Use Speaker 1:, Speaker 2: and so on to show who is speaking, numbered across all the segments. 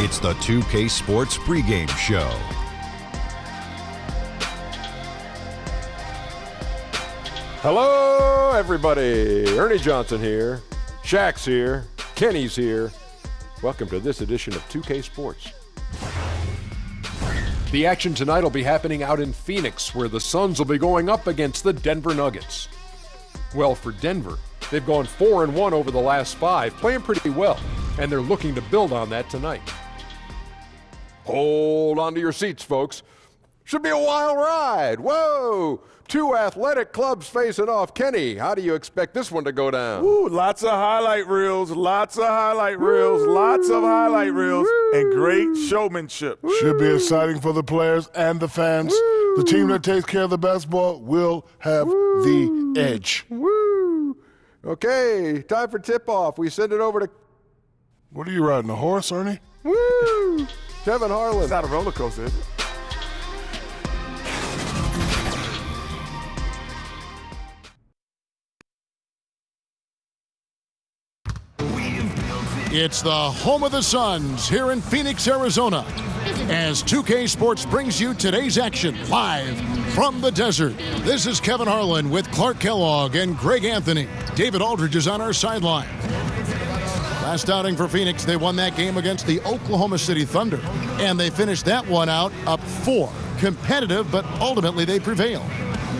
Speaker 1: It's the 2K Sports pregame show.
Speaker 2: Hello, everybody. Ernie Johnson here. Shaq's here. Kenny's here. Welcome to this edition of 2K Sports. The action tonight will be happening out in Phoenix, where the Suns will be going up against the Denver Nuggets. Well, for Denver, they've gone 4-1 over the last 5, playing pretty well, and they're looking to build on that tonight. Hold on to your seats, folks. Should be a wild ride. Whoa! 2 athletic clubs facing off. Kenny, how do you expect this one to go down?
Speaker 3: Ooh, lots of highlight reels, lots of highlight reels, lots of highlight reels, and great showmanship.
Speaker 4: Should be exciting for the players and the fans. The team that takes care of the basketball will have the edge.
Speaker 2: Woo! Okay, time for tip-off. We send it over to...
Speaker 4: What are you riding, a horse, Ernie?
Speaker 2: Woo! Kevin Harlan.
Speaker 3: It's not a roller coaster, is it?
Speaker 5: It's the home of the Suns here in Phoenix, Arizona, as 2K Sports brings you today's action live from the desert. This is Kevin Harlan with Clark Kellogg and Greg Anthony. David Aldridge is on our sideline. Last outing for Phoenix, they won that game against the Oklahoma City Thunder, and they finished that one out up 4. Competitive, but ultimately they prevailed.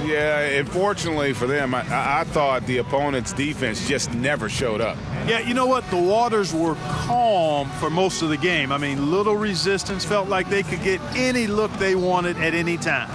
Speaker 6: Yeah, unfortunately for them, I thought the opponent's defense just never showed up.
Speaker 7: Yeah, you know what? The waters were calm for most of the game. I mean, little resistance, felt like they could get any look they wanted at any time.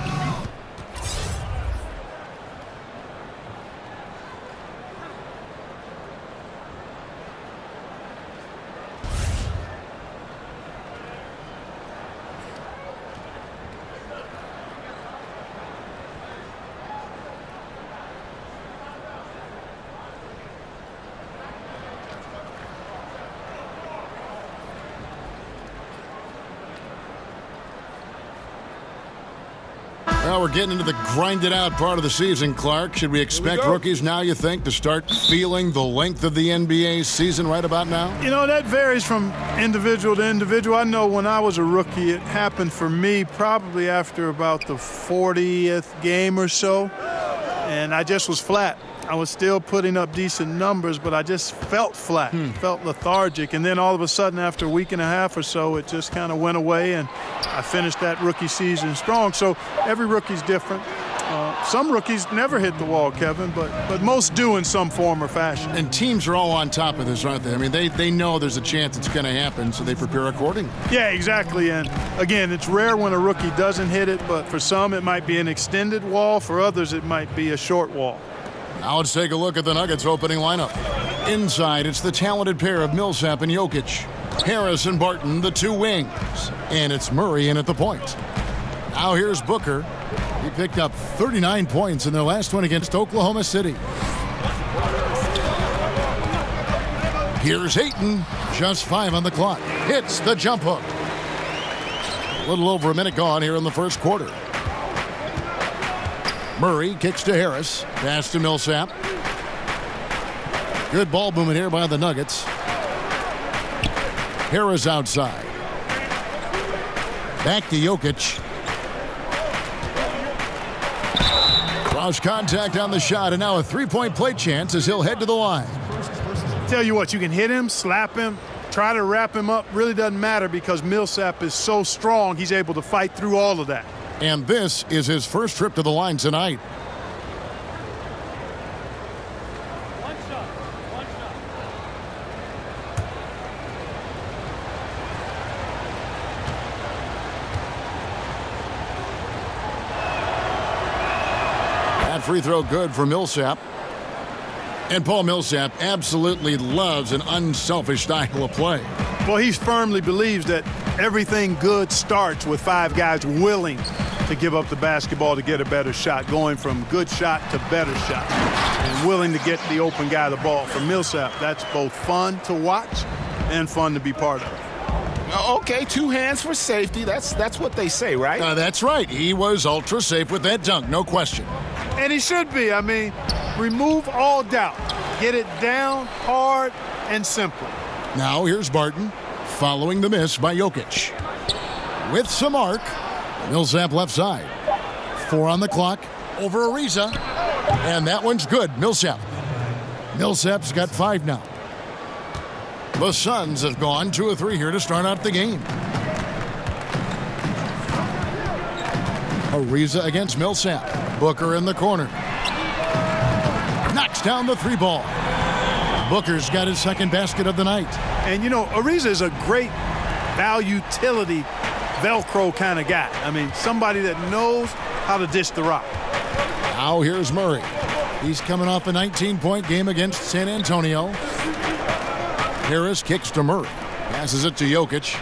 Speaker 5: Well, we're getting into the grinded out part of the season, Clark. Should we expect rookies now, you think, to start feeling the length of the NBA season right about now?
Speaker 7: You know, that varies from individual to individual. I know when I was a rookie, it happened for me probably after about the 40th game or so, and I just was flat. I was still putting up decent numbers, but I just felt flat, felt lethargic. And then all of a sudden, after a week and a half or so, it just kind of went away, and I finished that rookie season strong. So every rookie's different. Some rookies never hit the wall, Kevin, but most do in some form or fashion.
Speaker 5: And teams are all on top of this, aren't they? I mean, they know there's a chance it's going to happen, so they prepare accordingly.
Speaker 7: Yeah, exactly. And, again, it's rare when a rookie doesn't hit it, but for some it might be an extended wall. For others, it might be a short wall.
Speaker 5: Now let's take a look at the Nuggets' opening lineup. Inside, it's the talented pair of Millsap and Jokic. Harris and Barton, the 2 wings. And it's Murray in at the point. Now here's Booker. He picked up 39 points in their last one against Oklahoma City. Here's Ayton. Just 5 on the clock. Hits the jump hook. A little over a minute gone here in the first quarter. Murray kicks to Harris. Pass to Millsap. Good ball movement here by the Nuggets. Harris outside. Back to Jokic. Cross contact on the shot, and now a 3-point play chance as he'll head to the line.
Speaker 7: Tell you what, you can hit him, slap him, try to wrap him up. Really doesn't matter because Millsap is so strong, he's able to fight through all of that.
Speaker 5: And this is his first trip to the line tonight. That free throw good for Millsap. And Paul Millsap absolutely loves an unselfish style of play.
Speaker 7: Well, he firmly believes that everything good starts with 5 guys willing to give up the basketball to get a better shot, going from good shot to better shot, and willing to get the open guy the ball. For Millsap, that's both fun to watch and fun to be part of.
Speaker 6: Okay, 2 hands for safety. That's what they say, right?
Speaker 5: That's right. He was ultra safe with that dunk, no question.
Speaker 7: And he should be. I mean, remove all doubt. Get it down hard and simple.
Speaker 5: Now here's Barton. following the miss by Jokic. With some arc, Millsap left side. 4 on the clock, over Ariza. And that one's good, Millsap. Millsap's got 5 now. The Suns have gone 2 of 3 here to start out the game. Ariza against Millsap. Booker in the corner. Knocks down the 3 ball. Booker's got his second basket of the night.
Speaker 7: And, you know, Ariza is a great utility Velcro kind of guy. I mean, somebody that knows how to dish the rock.
Speaker 5: Now here's Murray. He's coming off a 19-point game against San Antonio. Harris kicks to Murray. Passes it to Jokic.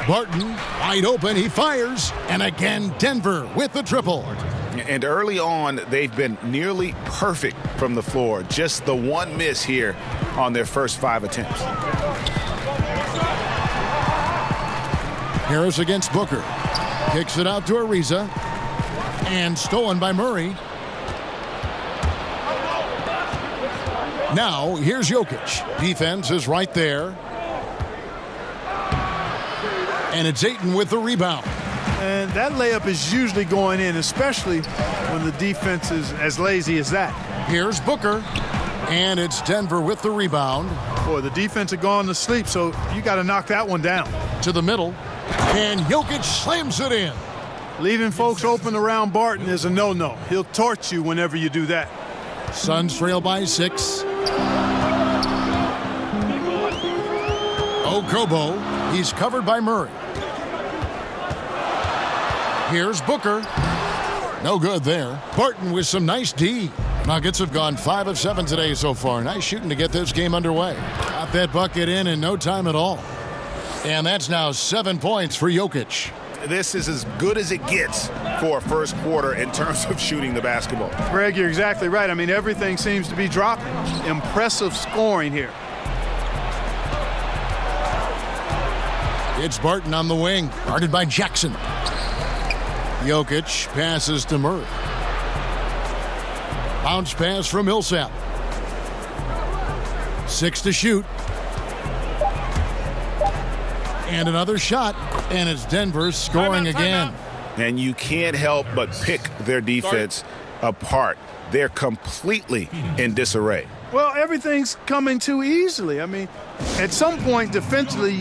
Speaker 5: Barton wide open. He fires. And again, Denver with the triple.
Speaker 6: And early on, they've been nearly perfect from the floor. Just the one miss here on their first 5 attempts.
Speaker 5: Harris against Booker. Kicks it out to Ariza. And stolen by Murray. Now, here's Jokic. Defense is right there. And it's Ayton with the rebound.
Speaker 7: And that layup is usually going in, especially when the defense is as lazy as that.
Speaker 5: Here's Booker. And it's Denver with the rebound.
Speaker 7: Boy, the defense had gone to sleep, so you got to knock that one down.
Speaker 5: To the middle. And Jokic slams it in.
Speaker 7: Leaving folks open around Barton is a no-no. He'll torch you whenever you do that.
Speaker 5: Suns trail by 6. Okobo. He's covered by Murray. Here's Booker. No good there. Barton with some nice D. Nuggets have gone 5 of 7 today so far. Nice shooting to get this game underway. Got that bucket in no time at all. And that's now 7 points for Jokic.
Speaker 6: This is as good as it gets for a first quarter in terms of shooting the basketball.
Speaker 7: Greg, you're exactly right. I mean, everything seems to be dropping. Impressive scoring here.
Speaker 5: It's Barton on the wing, guarded by Jackson. Jokic passes to Murray. Bounce pass from Millsap. 6 to shoot. And another shot, and it's Denver scoring again.
Speaker 6: And you can't help but pick their defense apart. They're completely in disarray.
Speaker 7: Well, everything's coming too easily. I mean, at some point defensively,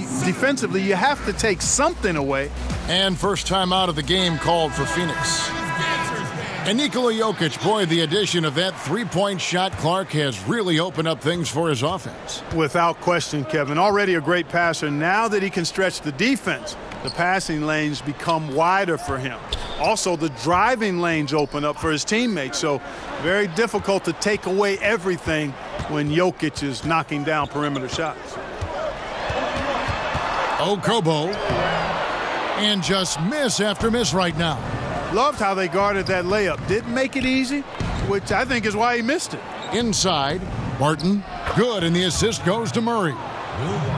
Speaker 7: you have to take something away.
Speaker 5: And first time out of the game called for Phoenix. And Nikola Jokic, boy, the addition of that 3-point shot, Clark, has really opened up things for his offense.
Speaker 7: Without question, Kevin. Already a great passer. Now that he can stretch the defense, the passing lanes become wider for him. Also, the driving lanes open up for his teammates. So very difficult to take away everything when Jokic is knocking down perimeter shots.
Speaker 5: Okobo. And just miss after miss right now.
Speaker 7: Loved how they guarded that layup. Didn't make it easy, which I think is why he missed it.
Speaker 5: Inside, Barton, good, and the assist goes to Murray.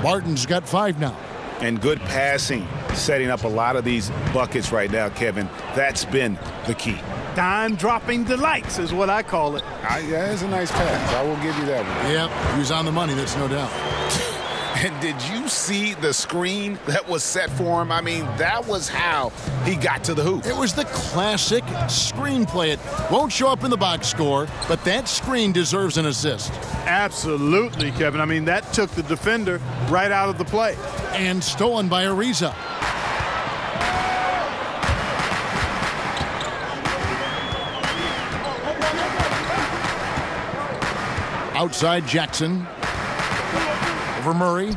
Speaker 5: Barton's got 5 now.
Speaker 6: And good passing, setting up a lot of these buckets right now, Kevin. That's been the key.
Speaker 7: Dime-dropping delights is what I call it.
Speaker 6: Yeah, it's a nice pass. I will give you that one.
Speaker 5: Yep, he was on the money, that's no doubt.
Speaker 6: And did you see the screen that was set for him? I mean, that was how he got to the hoop.
Speaker 5: It was the classic screenplay. It won't show up in the box score, but that screen deserves an assist.
Speaker 7: Absolutely, Kevin. I mean, that took the defender right out of the play.
Speaker 5: And stolen by Ariza. Outside Jackson. Over Murray.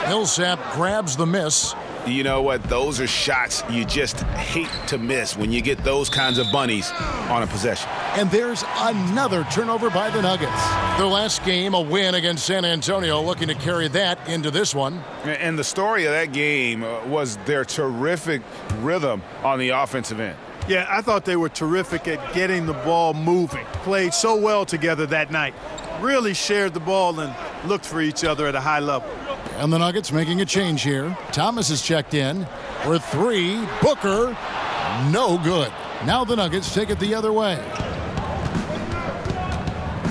Speaker 5: Millsap grabs the miss.
Speaker 6: You know what? Those are shots you just hate to miss when you get those kinds of bunnies on a possession.
Speaker 5: And there's another turnover by the Nuggets. Their last game, a win against San Antonio, looking to carry that into this one.
Speaker 6: And the story of that game was their terrific rhythm on the offensive end.
Speaker 7: Yeah, I thought they were terrific at getting the ball moving. Played so well together that night. Really shared the ball and looked for each other at a high level.
Speaker 5: And the Nuggets making a change here. Thomas is checked in for 3. Booker, no good. Now the Nuggets take it the other way.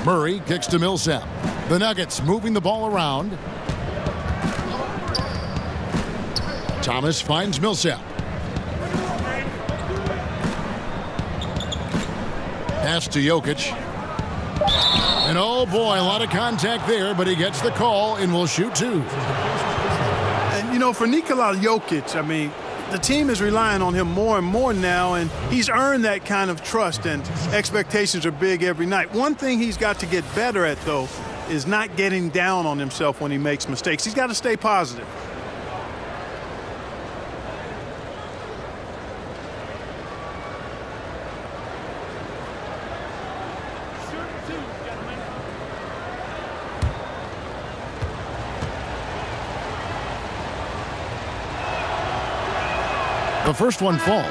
Speaker 5: Murray kicks to Millsap. The Nuggets moving the ball around. Thomas finds Millsap. Pass to Jokic. And oh boy, a lot of contact there, but he gets the call and will shoot two.
Speaker 7: And, you know, for Nikola Jokic, I mean, the team is relying on him more and more now, and he's earned that kind of trust, and expectations are big every night. One thing he's got to get better at, though, is not getting down on himself when he makes mistakes. He's got to stay positive.
Speaker 5: The first one falls.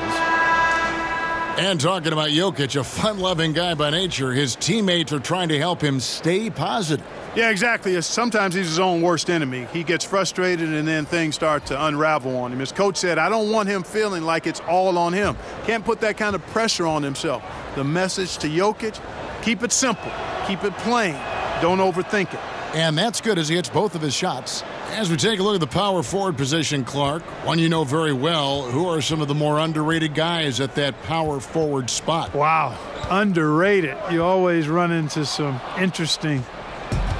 Speaker 5: And talking about Jokic, a fun-loving guy by nature, his teammates are trying to help him stay positive.
Speaker 7: Yeah, exactly. Sometimes he's his own worst enemy. He gets frustrated, and then things start to unravel on him. His coach said, I don't want him feeling like it's all on him. Can't put that kind of pressure on himself. The message to Jokic, keep it simple. Keep it plain. Don't overthink it.
Speaker 5: And that's good as he hits both of his shots. As we take a look at the power forward position, Clark, one you know very well, who are some of the more underrated guys at that power forward spot?
Speaker 7: Wow, underrated. You always run into some interesting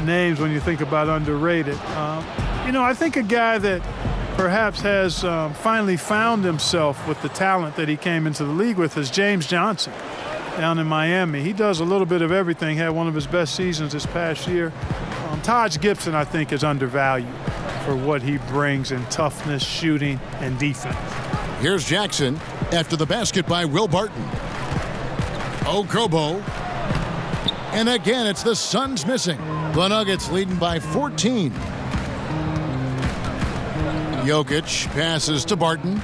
Speaker 7: names when you think about underrated. You know, I think a guy that perhaps has finally found himself with the talent that he came into the league with is James Johnson down in Miami. He does a little bit of everything, had one of his best seasons this past year. Taj Gibson, I think, is undervalued for what he brings in toughness, shooting, and defense.
Speaker 5: Here's Jackson after the basket by Will Barton. Okobo. And again, it's the Suns missing. The Nuggets leading by 14. Jokic passes to Barton.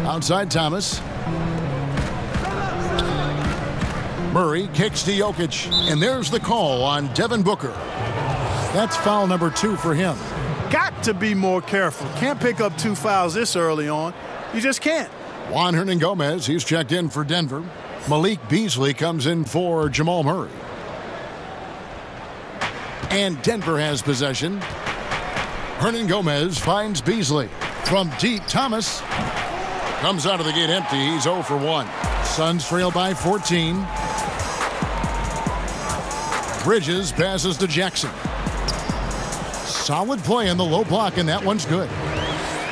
Speaker 5: Outside Thomas. Murray kicks to Jokic, and there's the call on Devin Booker. That's foul number 2 for him.
Speaker 7: Got to be more careful. Can't pick up 2 fouls this early on. You just can't.
Speaker 5: Juan Hernangomez, he's checked in for Denver. Malik Beasley comes in for Jamal Murray. And Denver has possession. Hernangomez finds Beasley. From deep, Thomas comes out of the gate empty. He's 0 for 1. Suns trail by 14. Bridges passes to Jackson. Solid play in the low block, and that one's good.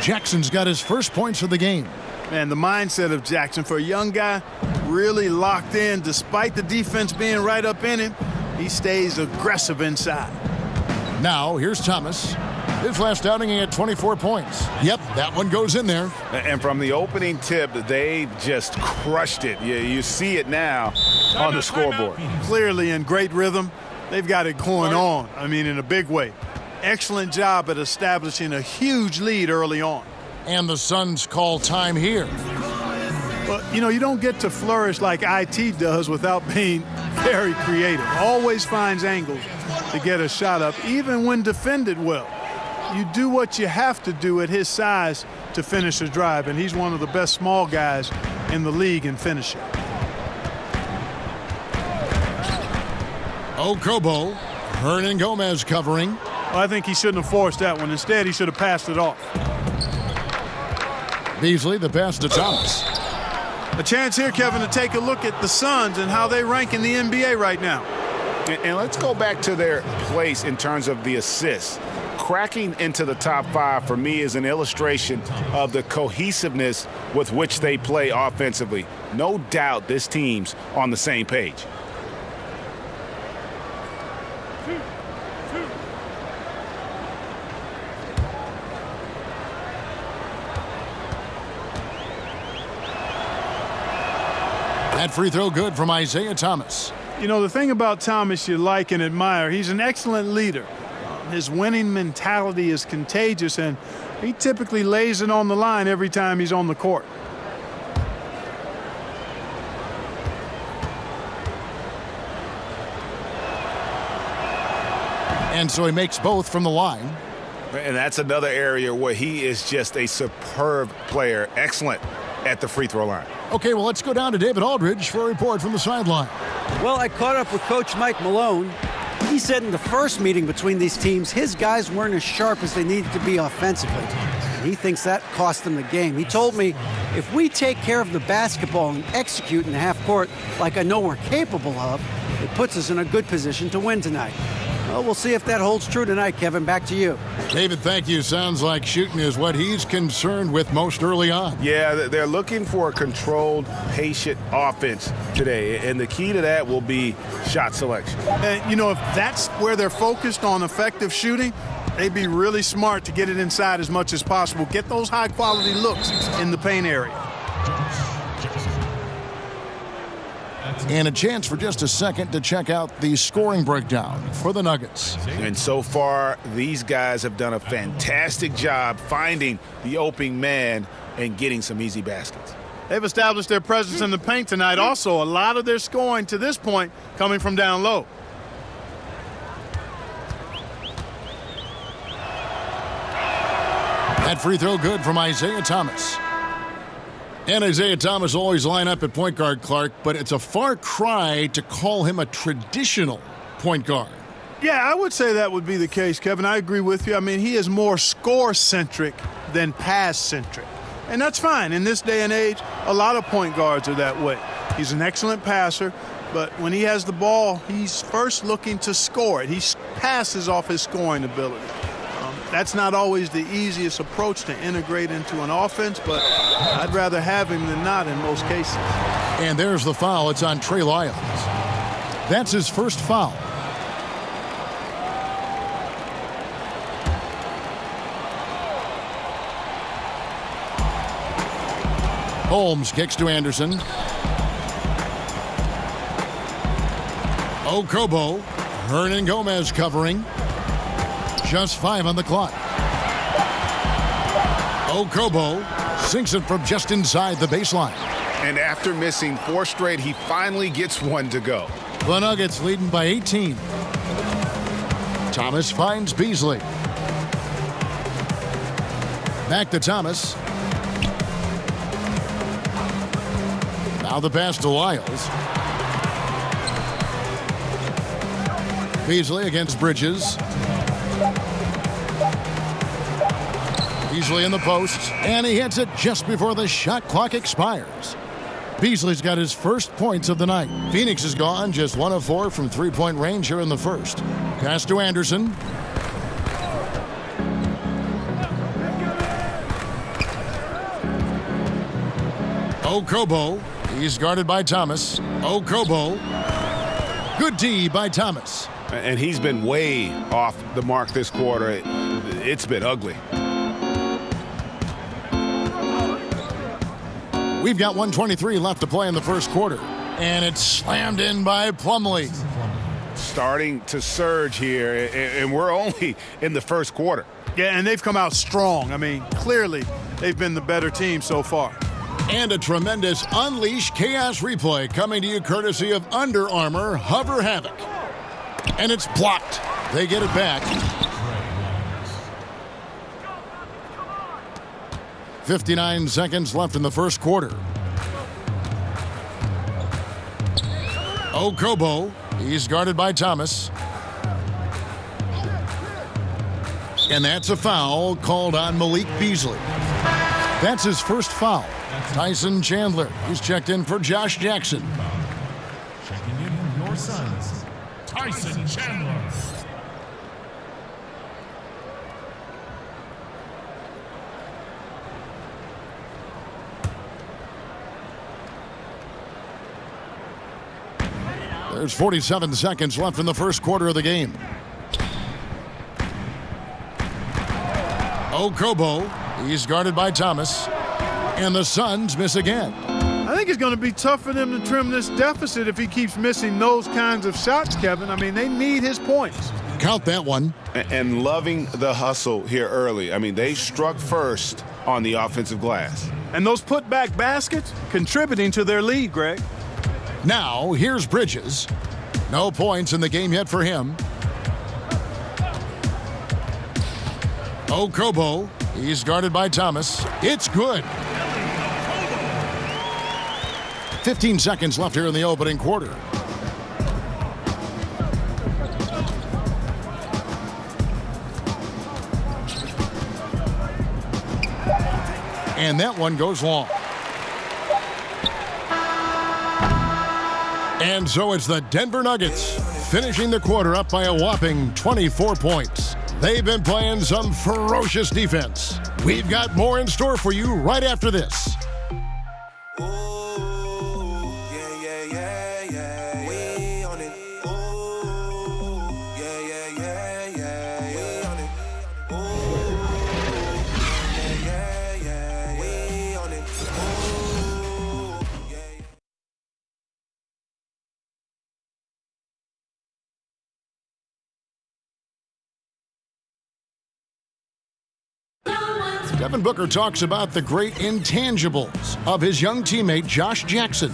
Speaker 5: Jackson's got his first points of the game.
Speaker 7: Man, the mindset of Jackson for a young guy, really locked in. Despite the defense being right up in him, he stays aggressive inside.
Speaker 5: Now, here's Thomas. His last outing, he had 24 points. Yep, that one goes in there.
Speaker 6: And from the opening tip, they just crushed it. You see it now on the scoreboard.
Speaker 7: Clearly in great rhythm. They've got it going on, I mean, in a big way. Excellent job at establishing a huge lead early on.
Speaker 5: And the Suns call time here.
Speaker 7: Well, you know, you don't get to flourish like IT does without being very creative. Always finds angles to get a shot up, even when defended well. You do what you have to do at his size to finish a drive, and he's one of the best small guys in the league in finishing.
Speaker 5: Okobo, Hernangomez covering.
Speaker 7: Well, I think he shouldn't have forced that one. Instead, he should have passed it off.
Speaker 5: Beasley, the pass to Thomas.
Speaker 7: A chance here, Kevin, to take a look at the Suns and how they rank in the NBA right now.
Speaker 6: And let's go back to their place in terms of the assists. Cracking into the top 5 for me is an illustration of the cohesiveness with which they play offensively. No doubt this team's on the same page.
Speaker 5: That free throw good from Isaiah Thomas.
Speaker 7: You know, the thing about Thomas you like and admire, he's an excellent leader. His winning mentality is contagious, and he typically lays it on the line every time he's on the court.
Speaker 5: And so he makes both from the line.
Speaker 6: And that's another area where he is just a superb player. Excellent at the free throw line.
Speaker 5: Okay, well, let's go down to David Aldridge for a report from the sideline.
Speaker 8: Well, I caught up with Coach Mike Malone. He said in the first meeting between these teams, his guys weren't as sharp as they needed to be offensively. He thinks that cost them the game. He told me, if we take care of the basketball and execute in the half court like I know we're capable of, it puts us in a good position to win tonight. Well, we'll see if that holds true tonight, Kevin. Back to you.
Speaker 5: David, thank you. Sounds like shooting is what he's concerned with most early on.
Speaker 6: Yeah, they're looking for a controlled, patient offense today, and the key to that will be shot selection.
Speaker 7: And, you know, if that's where they're focused on effective shooting, they'd be really smart to get it inside as much as possible. Get those high-quality looks in the paint area.
Speaker 5: And a chance for just a second to check out the scoring breakdown for the Nuggets.
Speaker 6: And so far, these guys have done a fantastic job finding the open man and getting some easy baskets.
Speaker 7: They've established their presence in the paint tonight. Also, a lot of their scoring to this point coming from down low.
Speaker 5: That free throw good from Isaiah Thomas. And Isaiah Thomas always line up at point guard, Clark, but it's a far cry to call him a traditional point guard.
Speaker 7: Yeah, I would say that would be the case, Kevin. I agree with you. I mean, he is more score-centric than pass-centric. And that's fine. In this day and age, a lot of point guards are that way. He's an excellent passer, but when he has the ball, he's first looking to score it. He passes off his scoring ability. That's not always the easiest approach to integrate into an offense, but I'd rather have him than not in most cases.
Speaker 5: And there's the foul. It's on Trey Lyles. That's his first foul. Holmes kicks to Anderson. Okobo. Hernan Gomez covering. Just 5 on the clock. Okobo sinks it from just inside the baseline.
Speaker 6: And after missing 4 straight, he finally gets one to go.
Speaker 5: The Nuggets leading by 18. Thomas finds Beasley. Back to Thomas. Now the pass to Lyles. Beasley against Bridges. Beasley in the post, and he hits it just before the shot clock expires. Beasley's got his first points of the night. Phoenix is gone, just 1 of 4 from three-point range here in the first. Pass to Anderson. Okobo. He's guarded by Thomas. Okobo. Good D by Thomas.
Speaker 6: And he's been way off the mark this quarter. It's been ugly.
Speaker 5: We've got 1:23 left to play in the first quarter. And it's slammed in by Plumlee.
Speaker 6: Starting to surge here, and we're only in the first quarter.
Speaker 7: Yeah, and they've come out strong. I mean, clearly they've been the better team so far.
Speaker 5: And a tremendous Unleash Chaos replay coming to you courtesy of Under Armour Hover Havoc. And it's blocked. They get it back. 59 seconds left in the first quarter. Okobo. He's guarded by Thomas. And that's a foul called on Malik Beasley. That's his first foul. Tyson Chandler. He's checked in for Josh Jackson.
Speaker 9: Checking in your sons, Tyson Chandler.
Speaker 5: There's 47 seconds left in the first quarter of the game. Okobo. He's guarded by Thomas. And the Suns miss again.
Speaker 7: I think it's going to be tough for them to trim this deficit if he keeps missing those kinds of shots, Kevin. I mean, they need his points.
Speaker 5: Count that one.
Speaker 6: And loving the hustle here early. I mean, they struck first on the offensive glass.
Speaker 7: And those putback baskets contributing to their lead, Greg.
Speaker 5: Now, here's Bridges. No points in the game yet for him. Okobo. He's guarded by Thomas. It's good. 15 seconds left here in the opening quarter. And that one goes long. And so it's the Denver Nuggets finishing the quarter up by a whopping 24 points. They've been playing some ferocious defense. We've got more in store for you right after this. Devin Booker talks about the great intangibles of his young teammate, Josh Jackson.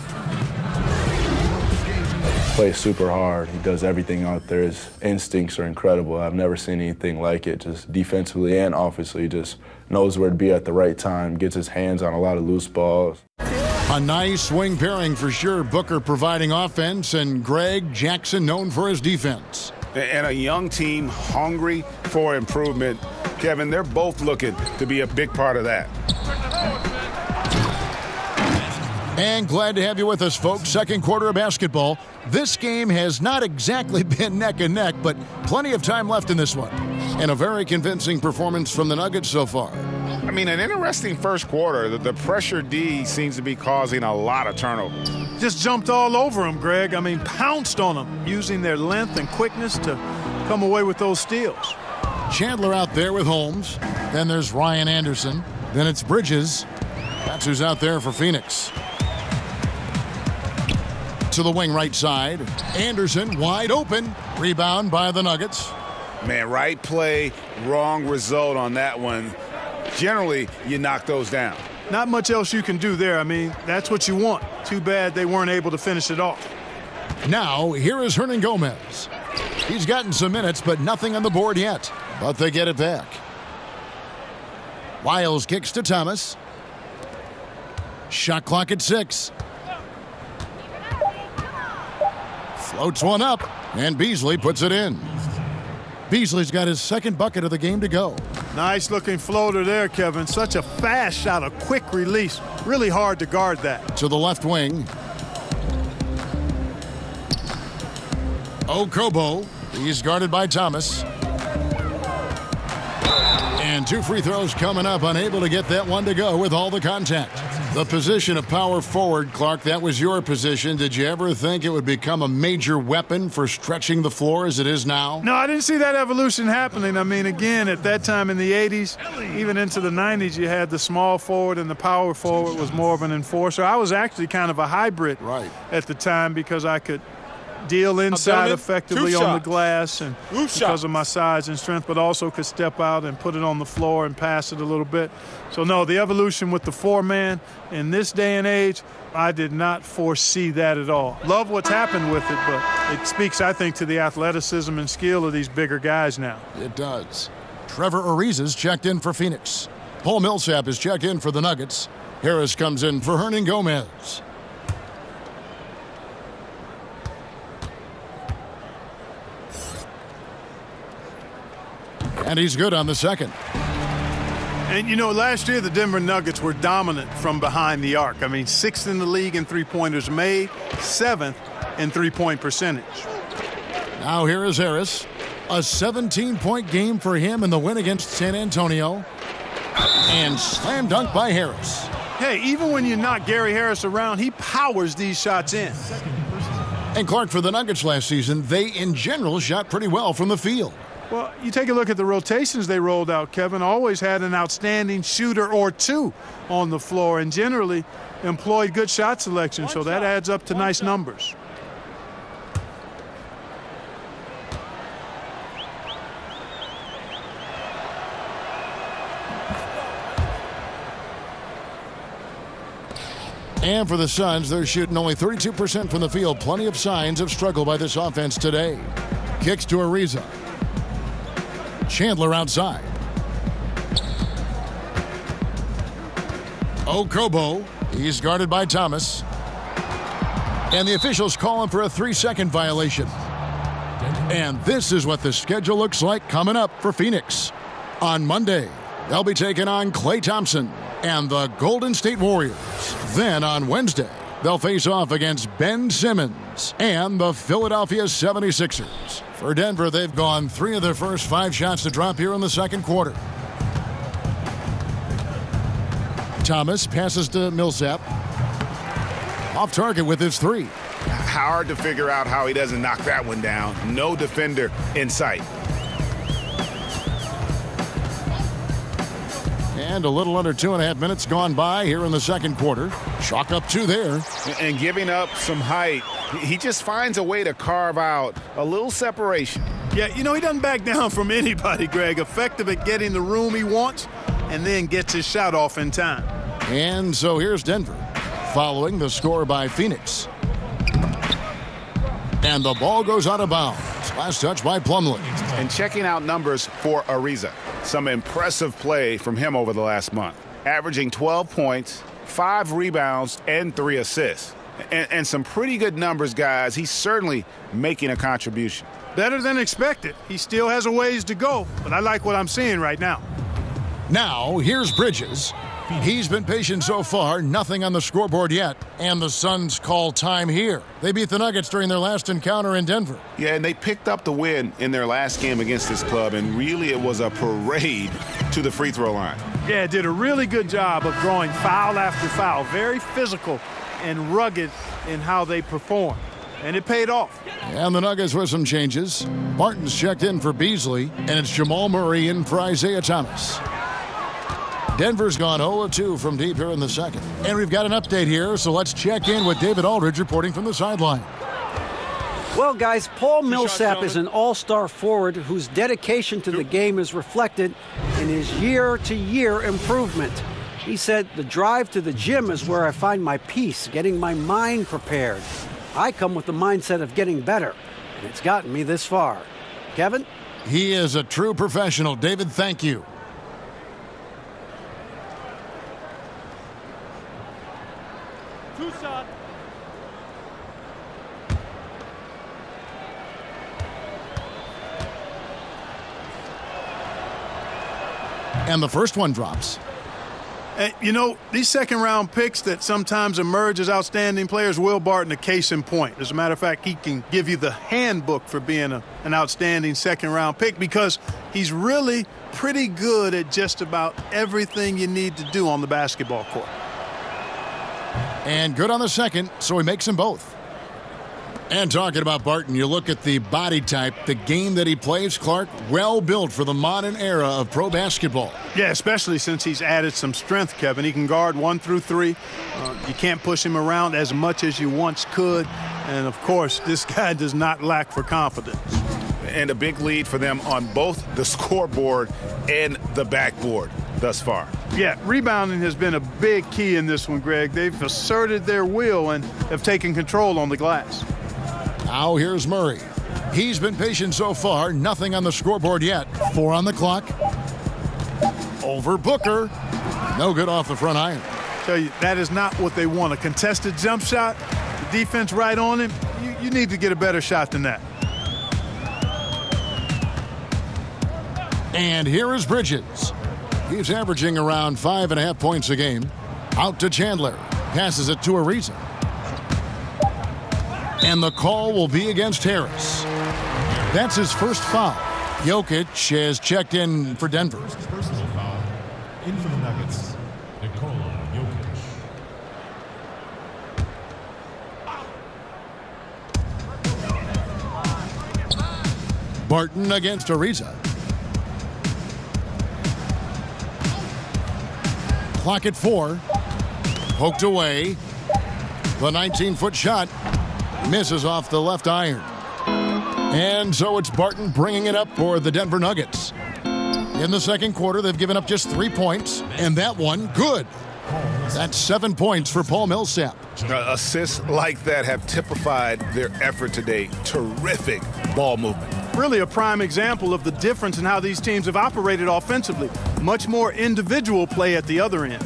Speaker 10: Plays super hard. He does everything out there. His instincts are incredible. I've never seen anything like it. Just defensively and offensively, just knows where to be at the right time, gets his hands on a lot of loose balls.
Speaker 5: A nice swing pairing for sure. Booker providing offense and Greg Jackson known for his defense.
Speaker 6: And a young team hungry for improvement. Kevin, they're both looking to be a big part of that.
Speaker 5: And glad to have you with us, folks. Second quarter of basketball. This game has not exactly been neck and neck, but plenty of time left in this one. And a very convincing performance from the Nuggets so far.
Speaker 6: I mean, an interesting first quarter. The pressure D seems to be causing a lot of turnovers.
Speaker 7: Just jumped all over him, Greg. I mean, pounced on him, using their length and quickness to come away with those steals.
Speaker 5: Chandler out there with Holmes. Then there's Ryan Anderson. Then it's Bridges. That's who's out there for Phoenix. To the wing right side. Anderson wide open. Rebound by the Nuggets.
Speaker 6: Man, right play, wrong result on that one. Generally, you knock those down.
Speaker 7: Not much else you can do there. I mean, that's what you want. Too bad they weren't able to finish it off.
Speaker 5: Now, here is Hernan Gomez. He's gotten some minutes, but nothing on the board yet. But they get it back. Wiles kicks to Thomas. Shot clock at 6. Floats one up, and Beasley puts it in. Beasley's got his second bucket of the game to go.
Speaker 7: Nice looking floater there, Kevin. Such a fast shot, a quick release. Really hard to guard that.
Speaker 5: To the left wing. Okobo. He's guarded by Thomas. And 2 free throws coming up, unable to get that one to go with all the contact. The position of power forward, Clark, that was your position. Did you ever think it would become a major weapon for stretching the floor as it is now?
Speaker 7: No, I didn't see that evolution happening. I mean, again, at that time in the 80s, even into the 90s, you had the small forward and the power forward was more of an enforcer. I was actually kind of a hybrid at the time because I could deal inside effectively on the glass and because of my size and strength, but also could step out and put it on the floor and pass it a little bit. So, no, the evolution with the 4-man in this day and age, I did not foresee that at all. Love what's happened with it, but it speaks, I think, to the athleticism and skill of these bigger guys now.
Speaker 5: It does. Trevor Ariza's checked in for Phoenix. Paul Millsap is checked in for the Nuggets. Harris comes in for Hernan Gomez. And he's good on the second.
Speaker 7: And, you know, last year the Denver Nuggets were dominant from behind the arc. I mean, 6th in the league in three-pointers made, 7th in three-point percentage.
Speaker 5: Now here is Harris. A 17-point game for him in the win against San Antonio. And slam dunk by Harris.
Speaker 7: Hey, even when you knock Gary Harris around, he powers these shots in.
Speaker 5: And Clark, for the Nuggets last season, they in general shot pretty well from the field.
Speaker 7: Well, you take a look at the rotations they rolled out, Kevin. Always had an outstanding shooter or two on the floor and generally employed good shot selection, so that adds up to nice numbers.
Speaker 5: And for the Suns, they're shooting only 32% from the field. Plenty of signs of struggle by this offense today. Kicks to Ariza. Chandler outside. Okobo. He's guarded by Thomas. And the officials calling for a 3-second violation. And this is what the schedule looks like coming up for Phoenix. On Monday, they'll be taking on Klay Thompson and the Golden State Warriors. Then on Wednesday, they'll face off against Ben Simmons and the Philadelphia 76ers. For Denver, they've gone 3 of their first 5 shots to drop here in the second quarter. Thomas passes to Millsap. Off target with his 3.
Speaker 6: Hard to figure out how he doesn't knock that one down. No defender in sight.
Speaker 5: And a little under 2.5 minutes gone by here in the second quarter. Chalk up 2 there.
Speaker 6: And giving up some height, he just finds a way to carve out a little separation.
Speaker 7: Yeah, he doesn't back down from anybody, Greg. Effective at getting the room he wants and then gets his shot off in time.
Speaker 5: And so here's Denver, following the score by Phoenix. And the ball goes out of bounds. Last touch by Plumlee.
Speaker 6: And checking out numbers for Ariza. Some impressive play from him over the last month. Averaging 12 points, 5 rebounds, and 3 assists. And some pretty good numbers, guys. He's certainly making a contribution.
Speaker 7: Better than expected. He still has a ways to go, but I like what I'm seeing right now.
Speaker 5: Now, here's Bridges. He's been patient so far, nothing on the scoreboard yet, and the Suns call time here. They beat the Nuggets during their last encounter in Denver.
Speaker 6: Yeah, and they picked up the win in their last game against this club, and really it was a parade to the free throw line.
Speaker 7: Yeah, did a really good job of drawing foul after foul. Very physical and rugged in how they perform, and it paid off.
Speaker 5: And the Nuggets with some changes. Martin's checked in for Beasley, and it's Jamal Murray in for Isaiah Thomas. Denver's gone 0-2 from deep here in the second. And we've got an update here, so let's check in with David Aldridge reporting from the sideline.
Speaker 8: Well, guys, Paul Millsap is an all-star forward whose dedication to the game is reflected in his year-to-year improvement. He said, "The drive to the gym is where I find my peace, getting my mind prepared. I come with the mindset of getting better, and it's gotten me this far." Kevin?
Speaker 5: He is a true professional. David, thank you. And the first one drops.
Speaker 7: These second-round picks that sometimes emerge as outstanding players, Will Barton, a case in point. As a matter of fact, he can give you the handbook for being an outstanding second-round pick because he's really pretty good at just about everything you need to do on the basketball court.
Speaker 5: And good on the second, so he makes them both. And talking about Barton, you look at the body type, the game that he plays, Clark, well built for the modern era of pro basketball.
Speaker 7: Yeah, especially since he's added some strength, Kevin. He can guard 1 through 3. You can't push him around as much as you once could. And, of course, this guy does not lack for confidence.
Speaker 6: And a big lead for them on both the scoreboard and the backboard thus far.
Speaker 7: Yeah, rebounding has been a big key in this one, Greg. They've asserted their will and have taken control on the glass.
Speaker 5: Now here's Murray. He's been patient so far. Nothing on the scoreboard yet. 4 on the clock. Over Booker. No good off the front iron.
Speaker 7: Tell you, that is not what they want. A contested jump shot, the defense right on him. You need to get a better shot than that.
Speaker 5: And here is Bridges. He's averaging around 5.5 points a game. Out to Chandler. Passes it to Ariza. And the call will be against Harris. That's his first foul. Jokic has checked in for Denver.
Speaker 9: Personal foul. In for the Nuggets, Nikola Jokic.
Speaker 5: Barton against Ariza. Clock at 4. Poked away. The 19-foot shot misses off the left iron. And so it's Barton bringing it up for the Denver Nuggets. In the second quarter, they've given up just 3 points, and that one, good. That's 7 points for Paul Millsap.
Speaker 6: Assists like that have typified their effort today. Terrific ball movement.
Speaker 7: Really a prime example of the difference in how these teams have operated offensively. Much more individual play at the other end.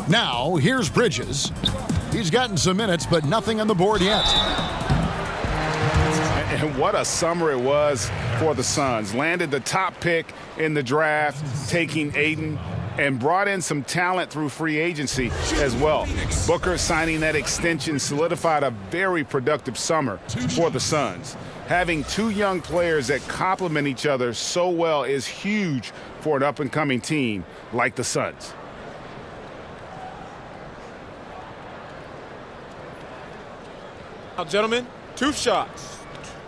Speaker 5: Now, here's Bridges. He's gotten some minutes, but nothing on the board yet.
Speaker 6: And what a summer it was for the Suns. Landed the top pick in the draft, taking Aiden and brought in some talent through free agency as well. Booker signing that extension solidified a very productive summer for the Suns. Having two young players that complement each other so well is huge for an up-and-coming team like the Suns.
Speaker 11: Now, gentlemen, two shots.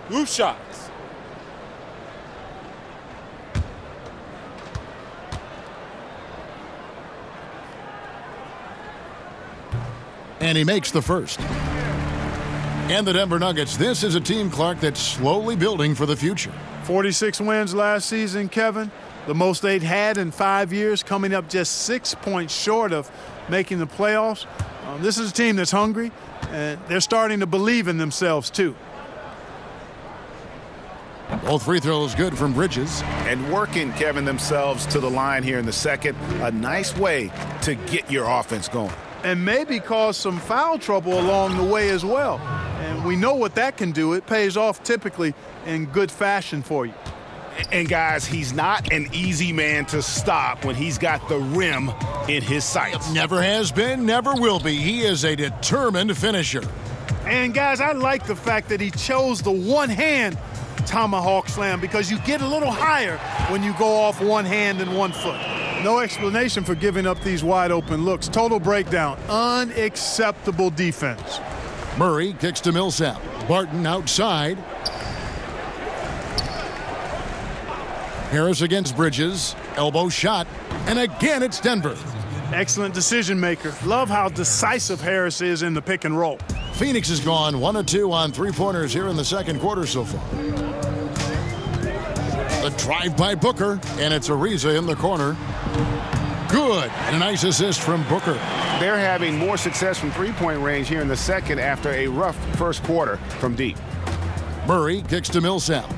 Speaker 11: Two shots.
Speaker 5: And he makes the first. And the Denver Nuggets, this is a team, Clark, that's slowly building for the future.
Speaker 7: 46 wins last season, Kevin. The most they'd had in 5 years, coming up just 6 points short of making the playoffs. This is a team that's hungry, and they're starting to believe in themselves, too.
Speaker 5: Both free throws good from Bridges.
Speaker 6: And working, Kevin, themselves to the line here in the second. A nice way to get your offense going.
Speaker 7: And maybe cause some foul trouble along the way as well. And we know what that can do. It pays off typically in good fashion for you.
Speaker 6: And guys, he's not an easy man to stop when he's got the rim in his sights.
Speaker 5: Never has been, never will be. He is a determined finisher.
Speaker 7: And guys, I like the fact that he chose the one-hand tomahawk slam, because you get a little higher when you go off one hand and 1 foot. No explanation for giving up these wide open looks. Total breakdown. Unacceptable defense.
Speaker 5: Murray kicks to Millsap. Barton outside. Harris against Bridges. Elbow shot. And again, it's Denver.
Speaker 7: Excellent decision maker. Love how decisive Harris is in the pick and roll.
Speaker 5: Phoenix has gone 1 of 2 on three-pointers here in the second quarter so far. The drive by Booker, and it's Ariza in the corner. Good. And a nice assist from Booker.
Speaker 6: They're having more success from three-point range here in the second after a rough first quarter from deep.
Speaker 5: Murray kicks to Millsap.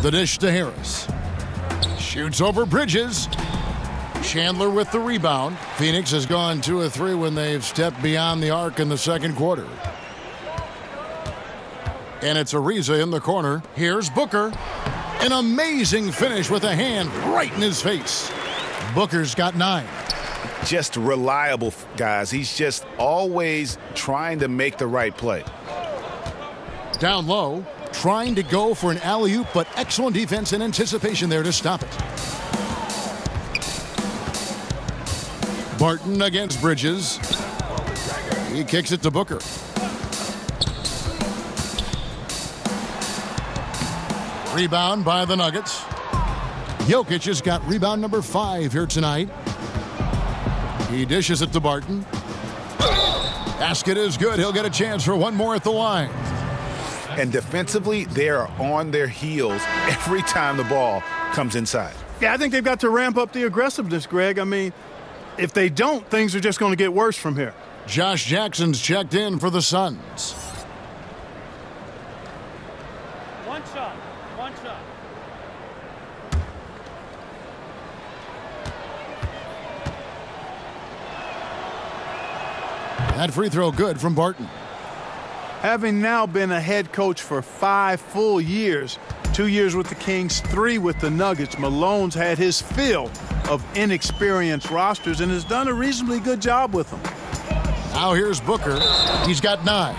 Speaker 5: The dish to Harris. Shoots over Bridges. Chandler with the rebound. Phoenix has gone 2 of 3 when they've stepped beyond the arc in the second quarter. And it's Ariza in the corner. Here's Booker. An amazing finish with a hand right in his face. Booker's got 9.
Speaker 6: Just reliable, guys. He's just always trying to make the right play.
Speaker 5: Down low, trying to go for an alley-oop, but excellent defense and anticipation there to stop it. Barton against Bridges. He kicks it to Booker. Rebound by the Nuggets. Jokic has got rebound number 5 here tonight. He dishes it to Barton. Basket is good. He'll get a chance for one more at the line.
Speaker 6: And defensively, they are on their heels every time the ball comes inside.
Speaker 7: Yeah, I think they've got to ramp up the aggressiveness, Greg. I mean, if they don't, things are just going to get worse from here.
Speaker 5: Josh Jackson's checked in for the Suns.
Speaker 12: One shot.
Speaker 5: That free throw good from Barton.
Speaker 7: Having now been a head coach for 5 full years, 2 years with the Kings, 3 with the Nuggets, Malone's had his fill of inexperienced rosters and has done a reasonably good job with them.
Speaker 5: Now here's Booker. He's got 9.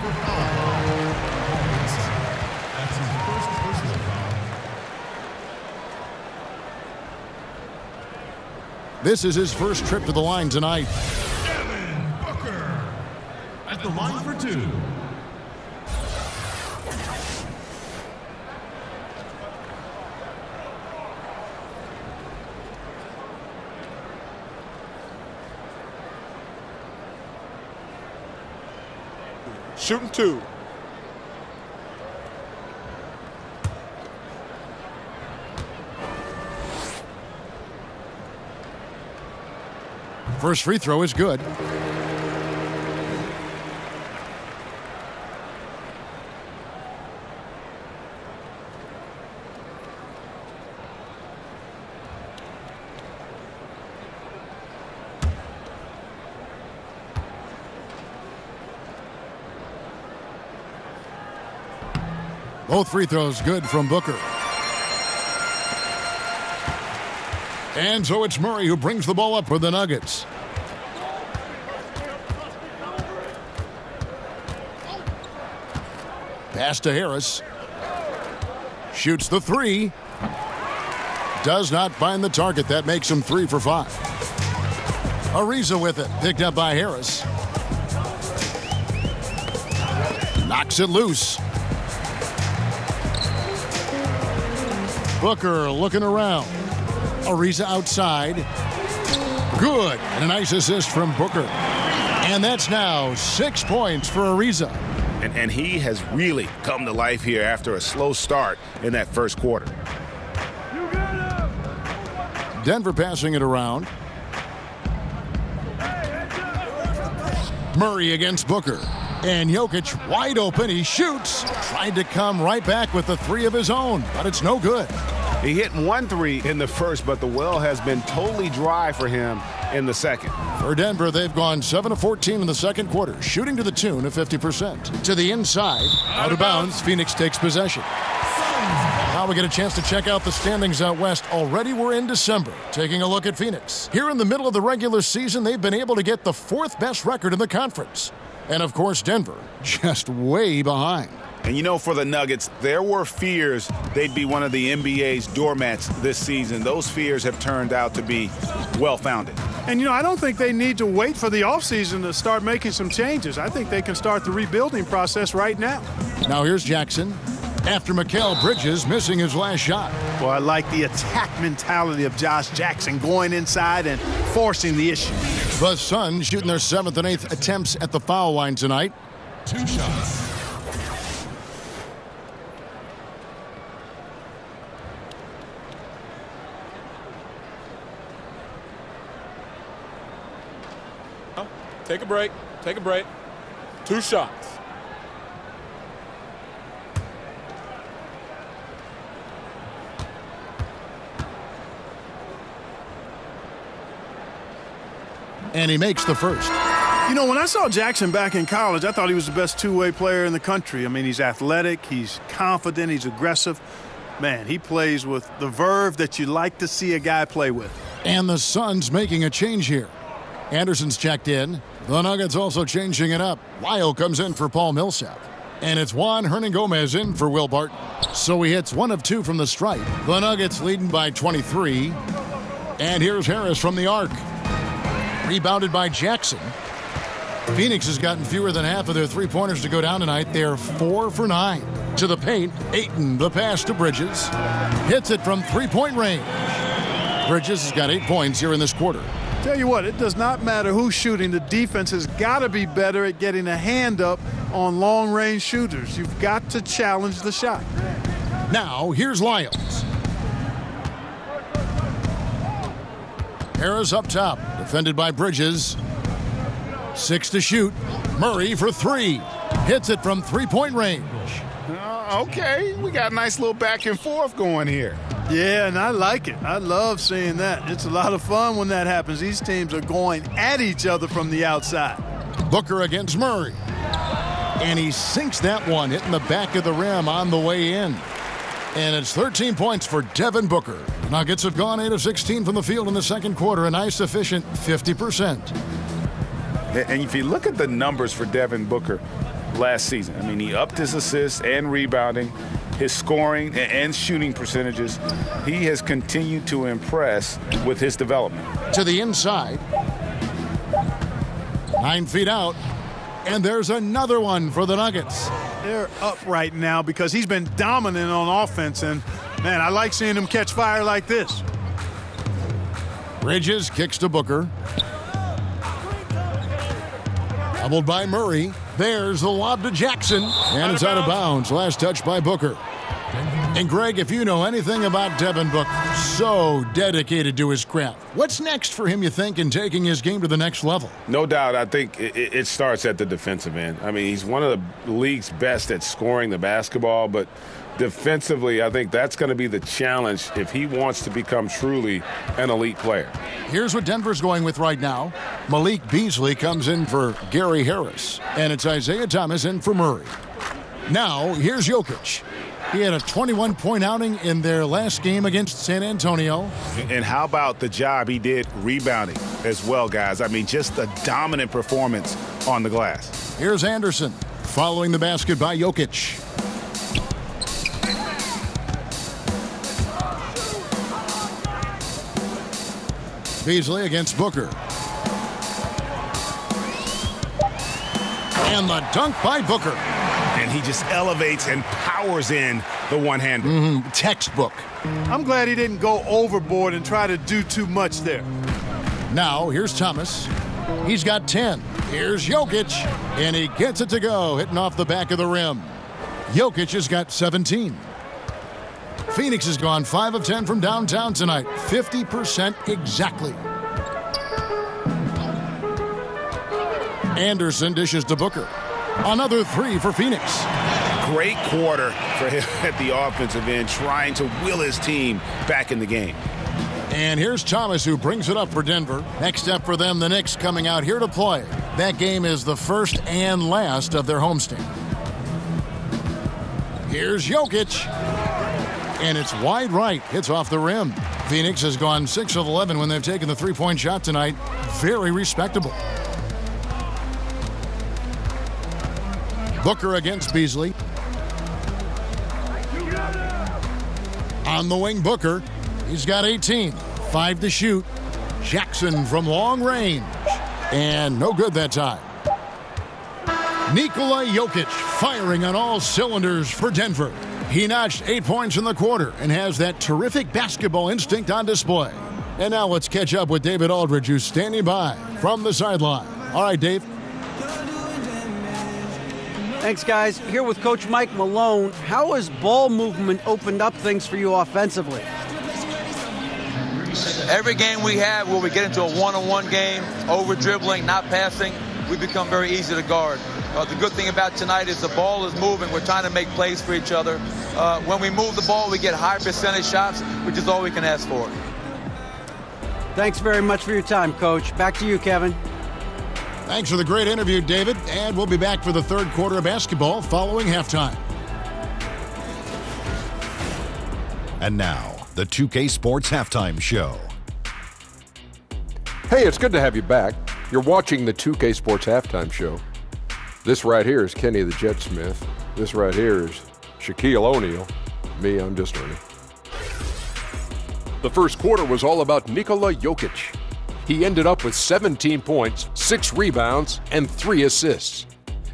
Speaker 5: This is his first trip to the line tonight.
Speaker 9: Devin Booker at the line for 2.
Speaker 11: Shooting 2.
Speaker 5: First free throw is good. Both free throws good from Booker. And so it's Murray who brings the ball up for the Nuggets. Pass to Harris. Shoots the three. Does not find the target. That makes him 3 for 5. Ariza with it. Picked up by Harris. Knocks it loose. Booker looking around. Ariza outside. Good. And a nice assist from Booker. And that's now 6 points for Ariza.
Speaker 6: And he has really come to life here after a slow start in that first quarter.
Speaker 5: Denver passing it around. Murray against Booker. And Jokic wide open. He shoots. Tried to come right back with the 3 of his own, but it's no good.
Speaker 6: He hit 1 3 in the first, but the well has been totally dry for him in the second.
Speaker 5: For Denver, they've gone 7 of 14 in the second quarter, shooting to the tune of 50%. To the inside, out of bounds, Phoenix takes possession. Now we get a chance to check out the standings out west. Already we're in December. Taking a look at Phoenix. Here in the middle of the regular season, they've been able to get the 4th best record in the conference. And of course, Denver just way behind.
Speaker 6: And you know, for the Nuggets, there were fears they'd be one of the NBA's doormats this season. Those fears have turned out to be well-founded.
Speaker 7: And, you know, I don't think they need to wait for the offseason to start making some changes. I think they can start the rebuilding process right now.
Speaker 5: Now here's Jackson. After Mikal Bridges missing his last shot.
Speaker 7: Well, I like the attack mentality of Josh Jackson going inside and forcing the issue.
Speaker 5: The Suns shooting their 7th and 8th attempts at the foul line tonight.
Speaker 9: 2 shots.
Speaker 11: Take a break. Take a break. 2 shots.
Speaker 5: And he makes the first.
Speaker 7: You know, when I saw Jackson back in college, I thought he was the best two-way player in the country. I mean, he's athletic, he's confident, he's aggressive. Man, he plays with the verve that you like to see a guy play with.
Speaker 5: And the Suns making a change here. Anderson's checked in. The Nuggets also changing it up. Lyle comes in for Paul Millsap. And it's Juan Hernan-Gomez in for Will Barton. So he hits 1 of 2 from the stripe. The Nuggets leading by 23. And here's Harris from the arc. Rebounded by Jackson. Phoenix has gotten fewer than half of their 3-pointers to go down tonight. They're 4 for 9. To the paint, Ayton, the pass to Bridges. Hits it from 3-point range. Bridges has got 8 points here in this quarter.
Speaker 7: Tell you what, it does not matter who's shooting. The defense has got to be better at getting a hand up on long-range shooters. You've got to challenge the shot.
Speaker 5: Now, here's Lyles. Harris up top, defended by Bridges. 6 to shoot. Murray for 3. Hits it from 3-point range.
Speaker 6: Okay, we got a nice little back and forth going here.
Speaker 7: Yeah, and I like it. I love seeing that. It's a lot of fun when that happens. These teams are going at each other from the outside.
Speaker 5: Booker against Murray. And he sinks that one, hitting the back of the rim on the way in. And it's 13 points for Devin Booker. Nuggets have gone 8 of 16 from the field in the second quarter, a nice efficient 50%.
Speaker 6: And if you look at the numbers for Devin Booker last season, I mean, he upped his assists and rebounding, his scoring and shooting percentages. He has continued to impress with his development.
Speaker 5: To the inside. 9 feet out. And there's another one for the Nuggets.
Speaker 7: They're up right now because he's been dominant on offense. And, man, I like seeing him catch fire like this.
Speaker 5: Bridges kicks to Booker. Doubled by Murray. There's the lob to Jackson. And it's out of bounds. Last touch by Booker. And Greg, if you know anything about Devin Booker, so dedicated to his craft. What's next for him, you think, in taking his game to the next level?
Speaker 6: No doubt. I think it starts at the defensive end. I mean, he's one of the league's best at scoring the basketball, but defensively, I think that's going to be the challenge if he wants to become truly an elite player.
Speaker 5: Here's what Denver's going with right now. Malik Beasley comes in for Gary Harris, and it's Isaiah Thomas in for Murray. Now, here's Jokic. He had a 21-point outing in their last game against San Antonio.
Speaker 6: And how about the job he did rebounding as well, guys? I mean, just a dominant performance on the glass.
Speaker 5: Here's Anderson following the basket by Jokic. Beasley against Booker. And the dunk by Booker.
Speaker 6: And he just elevates and powers in the one-hander.
Speaker 5: Textbook.
Speaker 7: I'm glad he didn't go overboard and try to do too much there.
Speaker 5: Now, here's Thomas. He's got 10. Here's Jokic. And he gets it to go, hitting off the back of the rim. Jokic has got 17. Phoenix has gone 5 of 10 from downtown tonight. 50% exactly. Anderson dishes to Booker. Another 3 for Phoenix.
Speaker 6: Great quarter for him at the offensive end, trying to will his team back in the game.
Speaker 5: And here's Thomas, who brings it up for Denver. Next up for them, the Knicks coming out here to play. That game is the first and last of their homestand. Here's Jokic. And it's wide right. Hits off the rim. Phoenix has gone 6 of 11 when they've taken the three-point shot tonight. Very respectable. Booker against Beasley. On the wing, Booker. He's got 18. 5 to shoot. Jackson from long range. And no good that time. Nikola Jokic firing on all cylinders for Denver. He notched 8 points in the quarter and has that terrific basketball instinct on display. And now let's catch up with David Aldridge, who's standing by from the sideline. All right, Dave.
Speaker 8: Thanks, guys. Here with Coach Mike Malone. How has ball movement opened up things for you offensively?
Speaker 13: Every game we have where we get into a one-on-one game, over-dribbling, not passing, we become very easy to guard. The good thing about tonight is the ball is moving. We're trying to make plays for each other. When we move the ball, we get high percentage shots, which is all we can ask for.
Speaker 8: Thanks very much for your time, Coach. Back to you, Kevin.
Speaker 5: Thanks for the great interview, David. And we'll be back for the third quarter of basketball following halftime.
Speaker 1: And now, the 2K Sports Halftime Show.
Speaker 2: Hey, it's good to have you back. You're watching the 2K Sports Halftime Show. This right here is Kenny the Jet Smith. This right here is Shaquille O'Neal. Me, I'm just Ernie. The first quarter was all about Nikola Jokic. He ended up with 17 points, 6 rebounds, and 3 assists.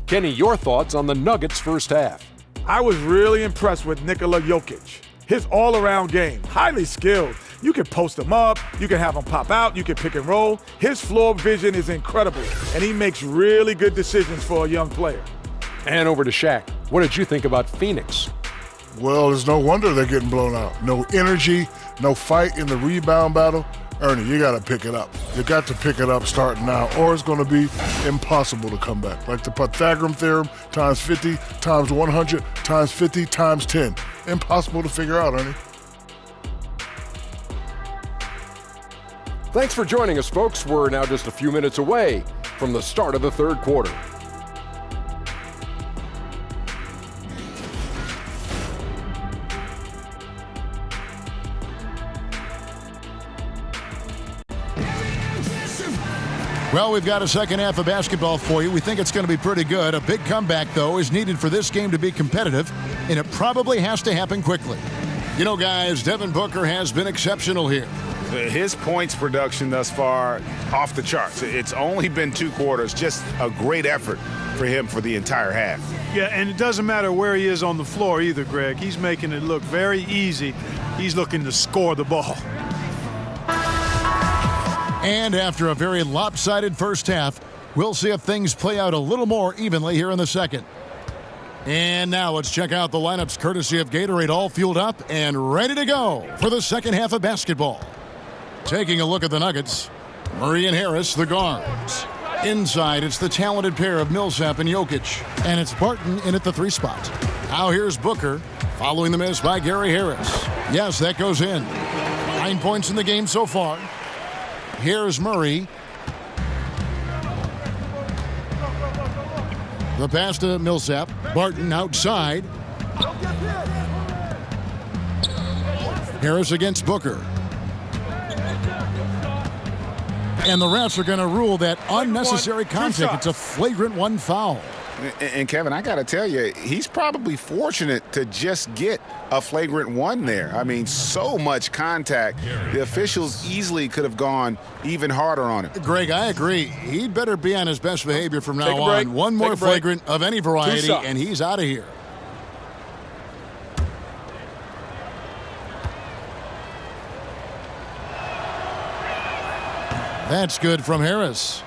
Speaker 2: Kenny, your thoughts on the Nuggets' first half?
Speaker 3: I was really impressed with Nikola Jokic. His all-around game, highly skilled. You can post him up, you can have him pop out, you can pick and roll. His floor vision is incredible, and he makes really good decisions for a young player.
Speaker 2: And over to Shaq. What did you think about Phoenix?
Speaker 4: Well, it's no wonder they're getting blown out. No energy, no fight in the rebound battle. Ernie, you got to pick it up. You got to pick it up starting now, or it's going to be impossible to come back. Like the Pythagorean theorem, times 50, times 100, times 50, times 10. Impossible to figure out, Ernie.
Speaker 2: Thanks for joining us, folks. We're now just a few minutes away from the start of the third quarter.
Speaker 5: Well, we've got a second half of basketball for you. We think it's going to be pretty good. A big comeback, though, is needed for this game to be competitive, and it probably has to happen quickly. You know, guys, Devin Booker has been exceptional here.
Speaker 6: His points production thus far, off the charts. It's only been 2 quarters, just a great effort for him for the entire half.
Speaker 7: Yeah, and it doesn't matter where he is on the floor either, Greg. He's making it look very easy. He's looking to score the ball.
Speaker 5: And after a very lopsided first half, we'll see if things play out a little more evenly here in the second. And now let's check out the lineups courtesy of Gatorade, all fueled up and ready to go for the second half of basketball. Taking a look at the Nuggets, Murray and Harris, the guards. Inside, it's the talented pair of Millsap and Jokic, and it's Barton in at the 3 spot. Now here's Booker, following the miss by Gary Harris. Yes, that goes in. 9 points in the game so far. Here's Murray. The pass to Millsap. Barton outside. Harris against Booker. And the refs are going to rule that unnecessary contact. It's a flagrant 1 foul.
Speaker 6: And Kevin, I got to tell you, he's probably fortunate to just get a flagrant 1 there. I mean, so much contact. The officials easily could have gone even harder on him.
Speaker 5: Greg, I agree. He'd better be on his best behavior from now on. One more flagrant of any variety, and he's out of here. That's good from Harris.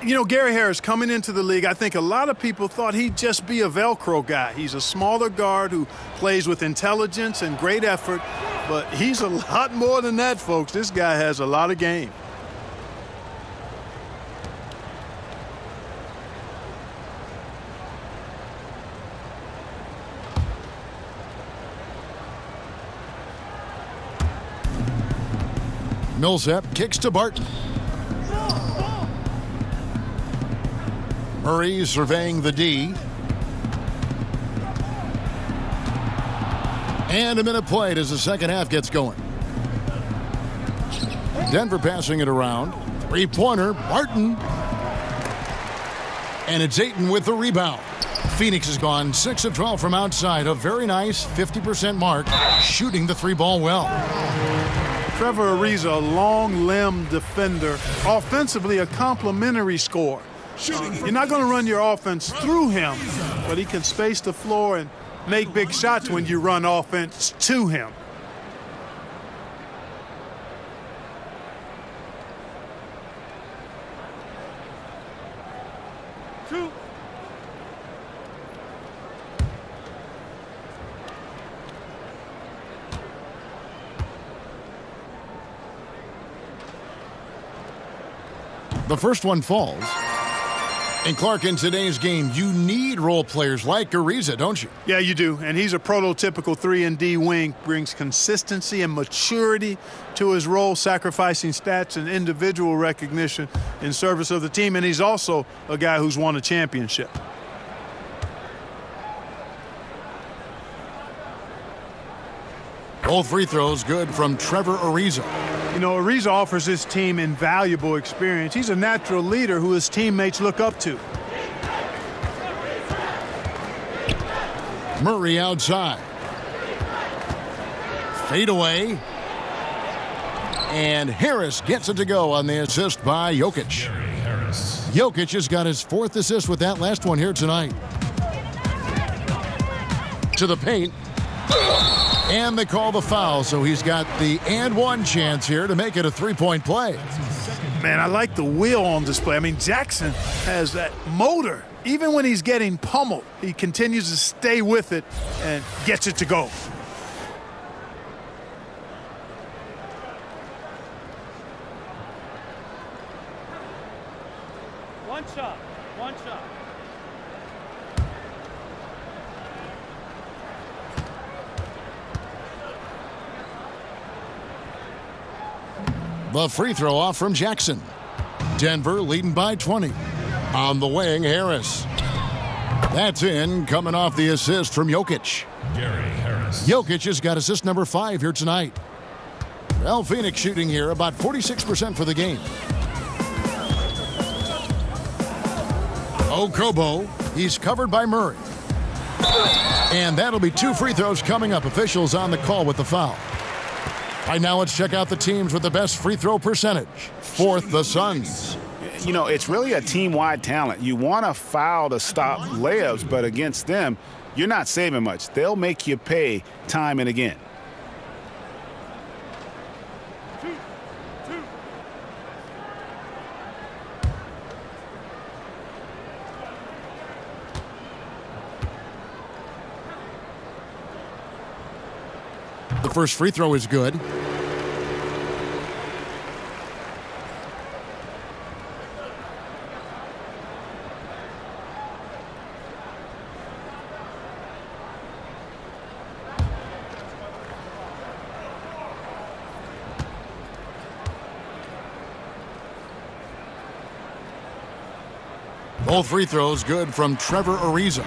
Speaker 7: You know, Gary Harris coming into the league, I think a lot of people thought he'd just be a Velcro guy. He's a smaller guard who plays with intelligence and great effort, but he's a lot more than that, folks. This guy has a lot of game.
Speaker 5: Millsap kicks to Barton. Murray surveying the D. And a minute played as the second half gets going. Denver passing it around. Three-pointer, Barton. And it's Ayton with the rebound. Phoenix has gone 6 of 12 from outside. A very nice 50% mark, shooting the 3-ball well.
Speaker 7: Trevor Ariza, a long-limbed defender, offensively a complimentary scorer. You're not going to run your offense through him, but he can space the floor and make big shots when you run offense to him.
Speaker 5: The first one falls. And Clark, in today's game, you need role players like Ariza, don't you?
Speaker 7: Yeah, you do. And he's a prototypical 3-and-D wing, brings consistency and maturity to his role, sacrificing stats and individual recognition in service of the team. And he's also a guy who's won a championship.
Speaker 5: Both free throws good from Trevor Ariza.
Speaker 7: You know, Ariza offers his team invaluable experience. He's a natural leader who his teammates look up to.
Speaker 5: Murray outside. Fade away. And Harris gets it to go on the assist by Jokic. Jokic has got his 4th assist with that last one here tonight. To the paint. And they call the foul, so he's got the and-one chance here to make it a 3-point play.
Speaker 7: Man, I like the wheel on display. I mean, Jackson has that motor. Even when he's getting pummeled, he continues to stay with it and gets it to go.
Speaker 12: One shot.
Speaker 5: The free throw off from Jackson. Denver leading by 20. On the wing, Harris. That's in, coming off the assist from Jokic. Jokic has got assist number 5 here tonight. Well, Phoenix shooting here about 46% for the game. Okobo, he's covered by Murray. And that'll be 2 free throws coming up. Officials on the call with the foul. Right now, let's check out the teams with the best free throw percentage. 4th, the Suns.
Speaker 6: You know, it's really a team-wide talent. You want to foul to stop layups, but against them, you're not saving much. They'll make you pay time and again.
Speaker 5: The first free throw is good. Both free throws good from Trevor Ariza.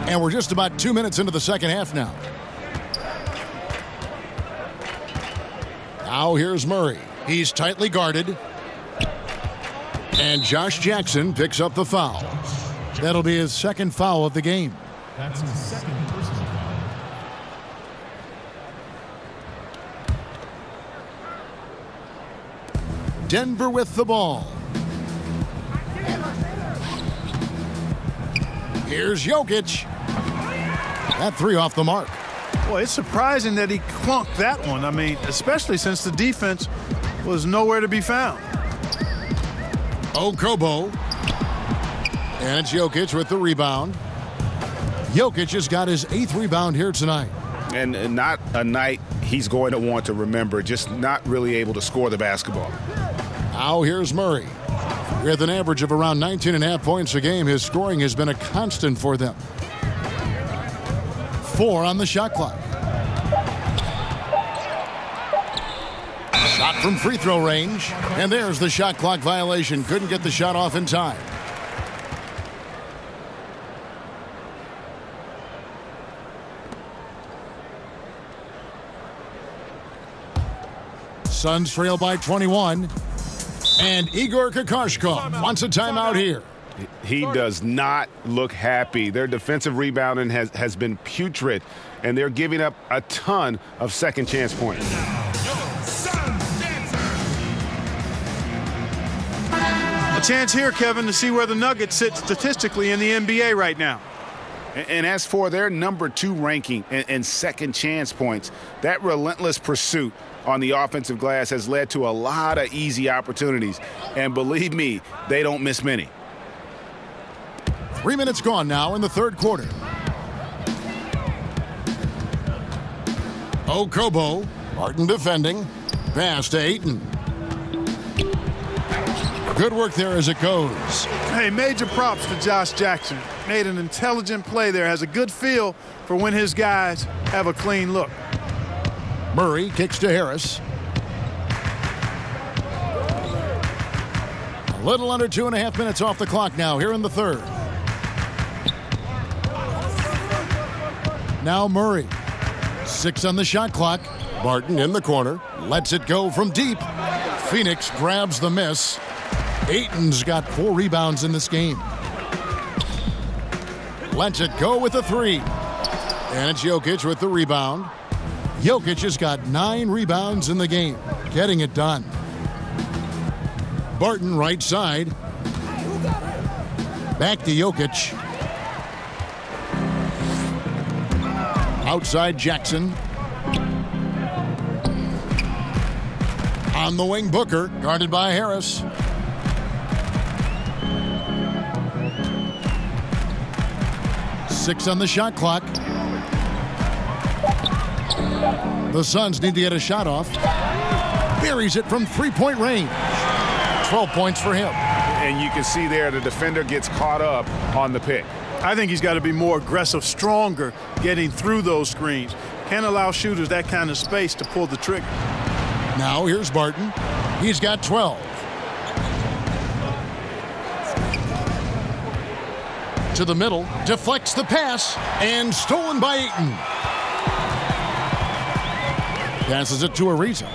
Speaker 5: And we're just about 2 minutes into the second half now. Now here's Murray. He's tightly guarded. And Josh Jackson picks up the foul. That'll be his second foul of the game.
Speaker 9: That's his second personal foul.
Speaker 5: Denver with the ball. Here's Jokic. That three off the mark.
Speaker 7: Boy, it's surprising that he clunked that one. I mean, especially since the defense was nowhere to be found.
Speaker 5: Okobo. And it's Jokic with the rebound. Jokic has got his 8th rebound here tonight.
Speaker 6: And not a night he's going to want to remember, just not really able to score the basketball.
Speaker 5: Now here's Murray. With an average of around 19.5 points a game, his scoring has been a constant for them. 4 on the shot clock. Shot from free throw range. And there's the shot clock violation. Couldn't get the shot off in time. Suns trail by 21. And Igor Kokoshkov wants a timeout here.
Speaker 6: He does not look happy. Their defensive rebounding has been putrid, and they're giving up a ton of second chance points.
Speaker 7: A chance here, Kevin, to see where the Nuggets sit statistically in the NBA right now.
Speaker 6: And as for their number 2 ranking and second chance points, that relentless pursuit on the offensive glass has led to a lot of easy opportunities. And believe me, they don't miss many.
Speaker 5: 3 minutes gone now in the third quarter. Okobo. Martin defending. Pass to Ayton. Good work there as it goes.
Speaker 7: Hey, major props to Josh Jackson. Made an intelligent play there. Has a good feel for when his guys have a clean look.
Speaker 5: Murray kicks to Harris. A little under 2.5 minutes off the clock now here in the third. Now Murray. 6 on the shot clock. Barton in the corner. Lets it go from deep. Phoenix grabs the miss. Ayton's got 4 rebounds in this game. Lets it go with a 3. And it's Jokic with the rebound. Jokic has got 9 rebounds in the game. Getting it done. Barton right side. Back to Jokic. Outside Jackson. On the wing, Booker, guarded by Harris. Six on the shot clock. The Suns need to get a shot off. Buries it from three-point range. 12 points for him.
Speaker 6: And you can see there the defender gets caught up on the pick.
Speaker 7: I think he's got to be more aggressive, stronger, getting through those screens. Can't allow shooters that kind of space to pull the trigger.
Speaker 5: Now here's Barton. He's got 12. To the middle, deflects the pass, and stolen by Ayton. Passes it to Ariza.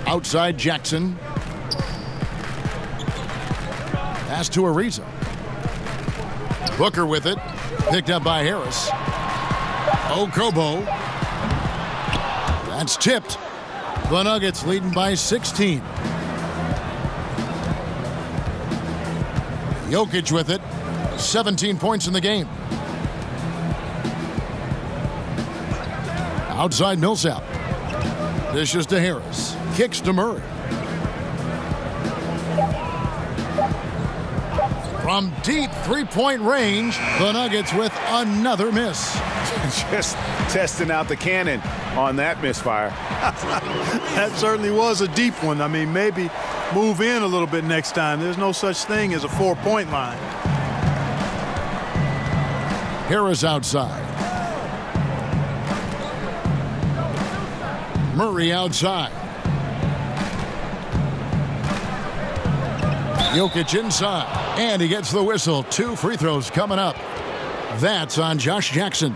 Speaker 5: Outside Jackson. Pass to Ariza. Booker with it. Picked up by Harris. Okobo. That's tipped. The Nuggets leading by 16. Jokic with it. 17 points in the game. Outside Millsap. Dishes to Harris. Kicks to Murray. From deep three-point range, the Nuggets with another miss.
Speaker 6: Just testing out the cannon on that misfire.
Speaker 7: That certainly was a deep one. I mean, maybe move in a little bit next time. There's no such thing as a 4-point line.
Speaker 5: Harris outside. Murray outside. Jokic inside. And he gets the whistle. 2 free throws coming up. That's on Josh Jackson.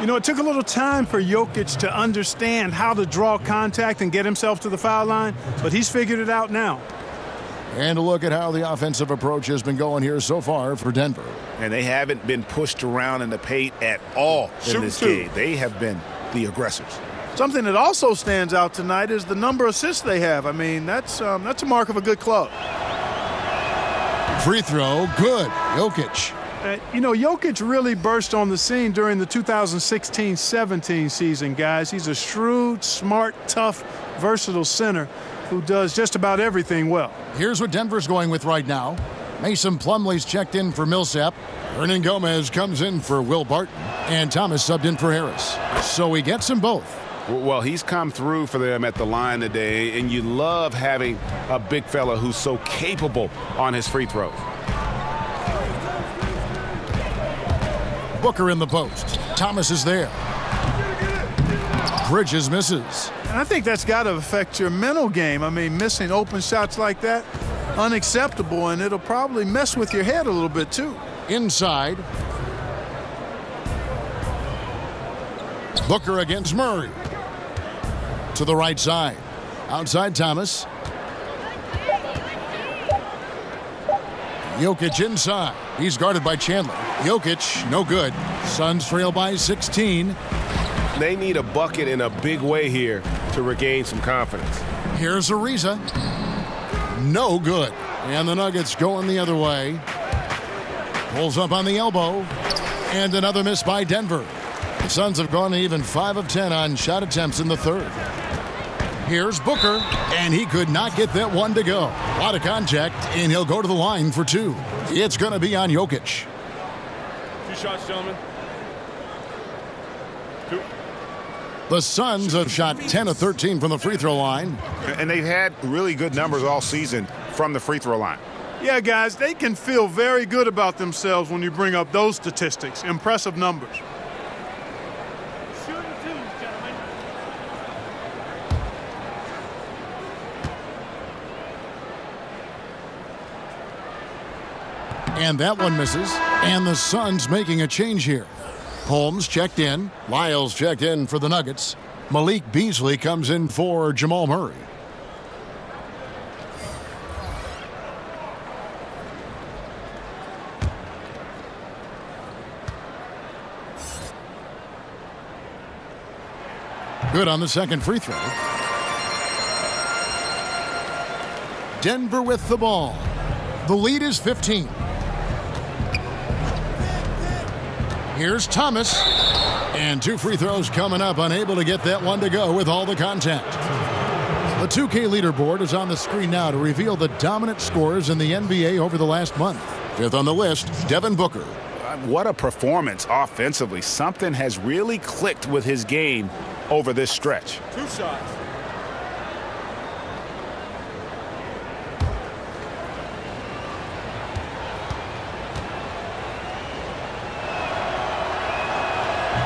Speaker 7: You know, it took a little time for Jokic to understand how to draw contact and get himself to the foul line, but he's figured it out now.
Speaker 5: And a look at how the offensive approach has been going here so far for Denver.
Speaker 6: And they haven't been pushed around in the paint at all in this game. They have been the aggressors.
Speaker 7: Something that also stands out tonight is the number of assists they have. I mean, that's a mark of a good club.
Speaker 5: Free throw, good. Jokic.
Speaker 7: You know, Jokic really burst on the scene during the 2016-17 season, guys. He's a shrewd, smart, tough, versatile center who does just about everything well.
Speaker 5: Here's what Denver's going with right now. Mason Plumlee's checked in for Millsap. Hernan Gomez comes in for Will Barton. And Thomas subbed in for Harris. So he gets them both.
Speaker 6: Well, he's come through for them at the line today, and you love having a big fella who's so capable on his free throws.
Speaker 5: Booker in the post. Thomas is there. Bridges misses.
Speaker 7: And I think that's got to affect your mental game. I mean, missing open shots like that, unacceptable, and it'll probably mess with your head a little bit too.
Speaker 5: Inside. Booker against Murray. To the right side. Outside Thomas. Jokic inside. He's guarded by Chandler. Jokic, no good. Suns trail by 16.
Speaker 6: They need a bucket in a big way here to regain some confidence.
Speaker 5: Here's Ariza. No good. And the Nuggets going the other way. Pulls up on the elbow. And another miss by Denver. The Suns have gone even 5 of 10 on shot attempts in the third. Here's Booker, and he could not get that one to go. A lot of contact, and he'll go to the line for 2. It's going to be on Jokic.
Speaker 11: 2 shots, gentlemen. 2.
Speaker 5: The Suns have shot 10 of 13 from the free throw line.
Speaker 6: And they've had really good numbers all season from the free throw line.
Speaker 7: Yeah, guys, they can feel very good about themselves when you bring up those statistics. Impressive numbers.
Speaker 5: And that one misses. And the Suns making a change here. Holmes checked in. Lyles checked in for the Nuggets. Malik Beasley comes in for Jamal Murray. Good on the second free throw. Denver with the ball. The lead is 15. Here's Thomas. And 2 free throws coming up, unable to get that one to go with all the contact. The 2K leaderboard is on the screen now to reveal the dominant scores in the NBA over the last month. 5th on the list, Devin Booker.
Speaker 6: What a performance offensively. Something has really clicked with his game over this stretch.
Speaker 11: 2 shots.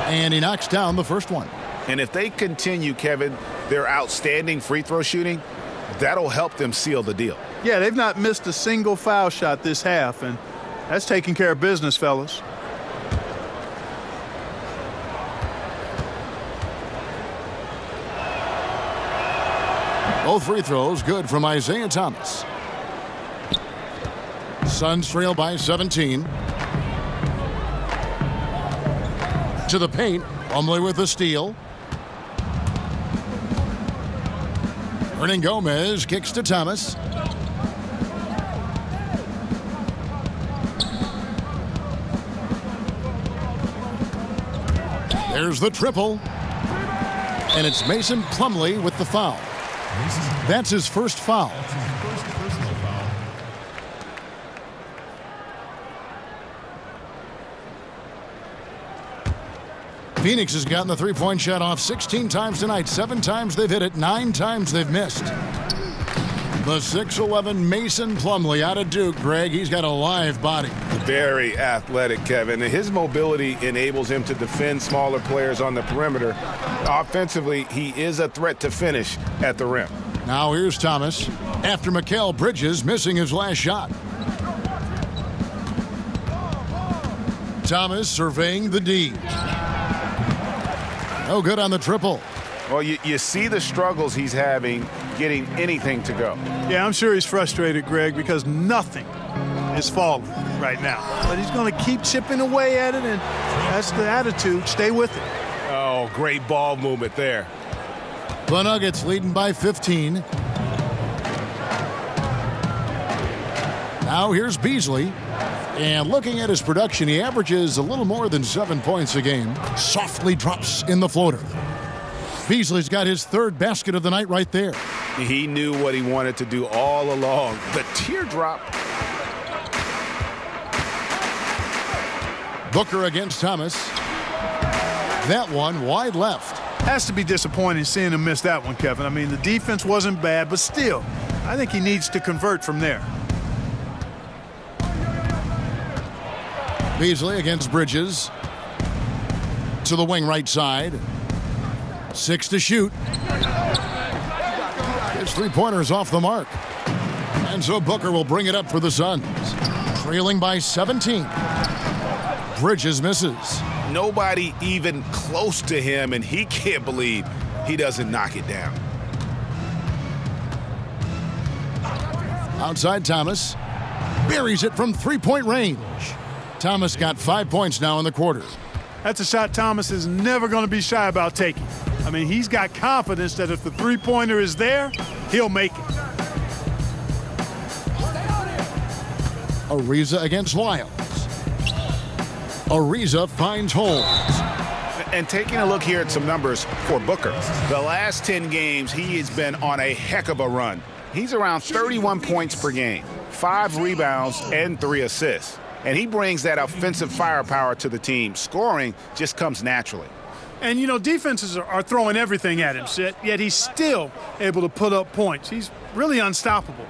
Speaker 5: And he knocks down the first one.
Speaker 6: And if they continue, Kevin, their outstanding free throw shooting, that'll help them seal the deal.
Speaker 7: Yeah, they've not missed a single foul shot this half, and that's taking care of business, fellas.
Speaker 5: Both free throws good from Isaiah Thomas. Suns trail by 17. To the paint, Plumlee with the steal. Hernan Gomez kicks to Thomas. There's the triple. And it's Mason Plumlee with the foul. That's his first foul. Phoenix has gotten the three-point shot off 16 times tonight. 7 times they've hit it, 9 times they've missed. The 6'11" Mason Plumlee out of Duke, Greg. He's got a live body.
Speaker 6: Very athletic, Kevin. His mobility enables him to defend smaller players on the perimeter. Offensively, he is a threat to finish at the rim.
Speaker 5: Now here's Thomas after Mikal Bridges missing his last shot. Thomas surveying the D. No good on the triple.
Speaker 6: Well, you see the struggles he's having getting anything to go.
Speaker 7: Yeah, I'm sure he's frustrated, Greg, because nothing is falling right now. But he's going to keep chipping away at it, and that's the attitude. Stay with it.
Speaker 6: Oh, great ball movement there.
Speaker 5: The Nuggets leading by 15. Now here's Beasley. And looking at his production, he averages a little more than 7 points a game. Softly drops in the floater. Beasley's got his third basket of the night right there.
Speaker 6: He knew what he wanted to do all along. The teardrop.
Speaker 5: Booker against Thomas. That one wide left.
Speaker 7: Has to be disappointing seeing him miss that one, Kevin. I mean, the defense wasn't bad, but still, I think he needs to convert from there.
Speaker 5: Beasley against Bridges. To the wing right side. 6 to shoot. His three-pointer's off the mark. And so Booker will bring it up for the Suns. Trailing by 17. Bridges misses.
Speaker 6: Nobody even close to him, and he can't believe he doesn't knock it down.
Speaker 5: Outside Thomas. Buries it from three-point range. Thomas got 5 points now in the quarter.
Speaker 7: That's a shot Thomas is never going to be shy about taking. I mean, he's got confidence that if the three-pointer is there, he'll make it.
Speaker 5: Ariza against Lyles. Ariza finds holes.
Speaker 6: And taking a look here at some numbers for Booker. The last 10 games, he has been on a heck of a run. He's around 31 points per game, 5 rebounds, and 3 assists. And he brings that offensive firepower to the team. Scoring just comes naturally.
Speaker 7: And, you know, defenses are throwing everything at him, yet he's still able to put up points. He's really unstoppable.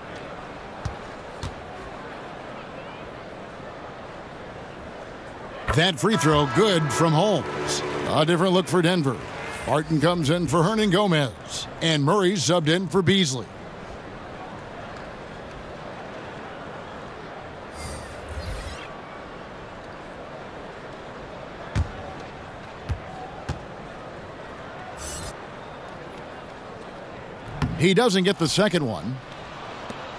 Speaker 5: That free throw good from Holmes. A different look for Denver. Barton comes in for Hernan Gomez. And Murray subbed in for Beasley. He doesn't get the second one.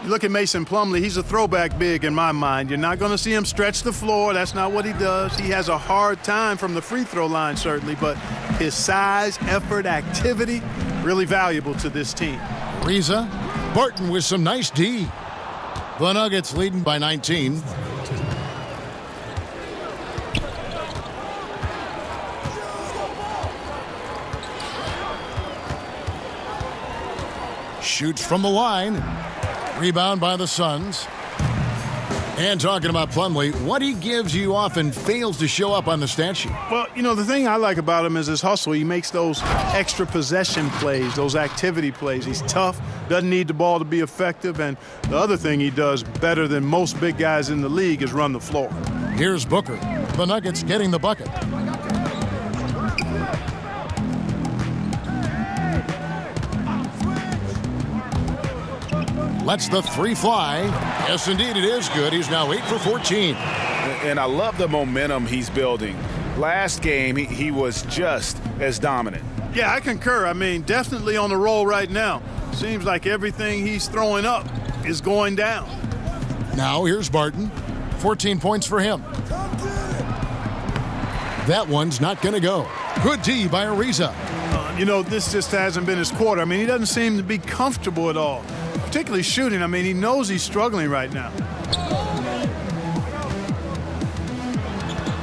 Speaker 7: You look at Mason Plumlee, he's a throwback big in my mind. You're not going to see him stretch the floor. That's not what he does. He has a hard time from the free throw line, certainly, but his size, effort, activity, really valuable to this team.
Speaker 5: Ariza, Barton with some nice D. The Nuggets leading by 19. Shoots from the line. Rebound by the Suns. And talking about Plumlee, what he gives you often fails to show up on the stat sheet.
Speaker 7: Well, you know, the thing I like about him is his hustle. He makes those extra possession plays, those activity plays. He's tough, doesn't need the ball to be effective, and the other thing he does better than most big guys in the league is run the floor.
Speaker 5: Here's Booker. The Nuggets getting the bucket. Lets the three fly. Yes, indeed, it is good. He's now 8 for 14.
Speaker 6: And I love the momentum he's building. Last game, he was just as dominant.
Speaker 7: Yeah, I concur. I mean, definitely on the roll right now. Seems like everything he's throwing up is going down.
Speaker 5: Now here's Barton. 14 points for him. That one's not going to go. Good D by Ariza.
Speaker 7: You know, this just hasn't been his quarter. I mean, he doesn't seem to be comfortable at all. Particularly shooting. I mean, he knows he's struggling right now.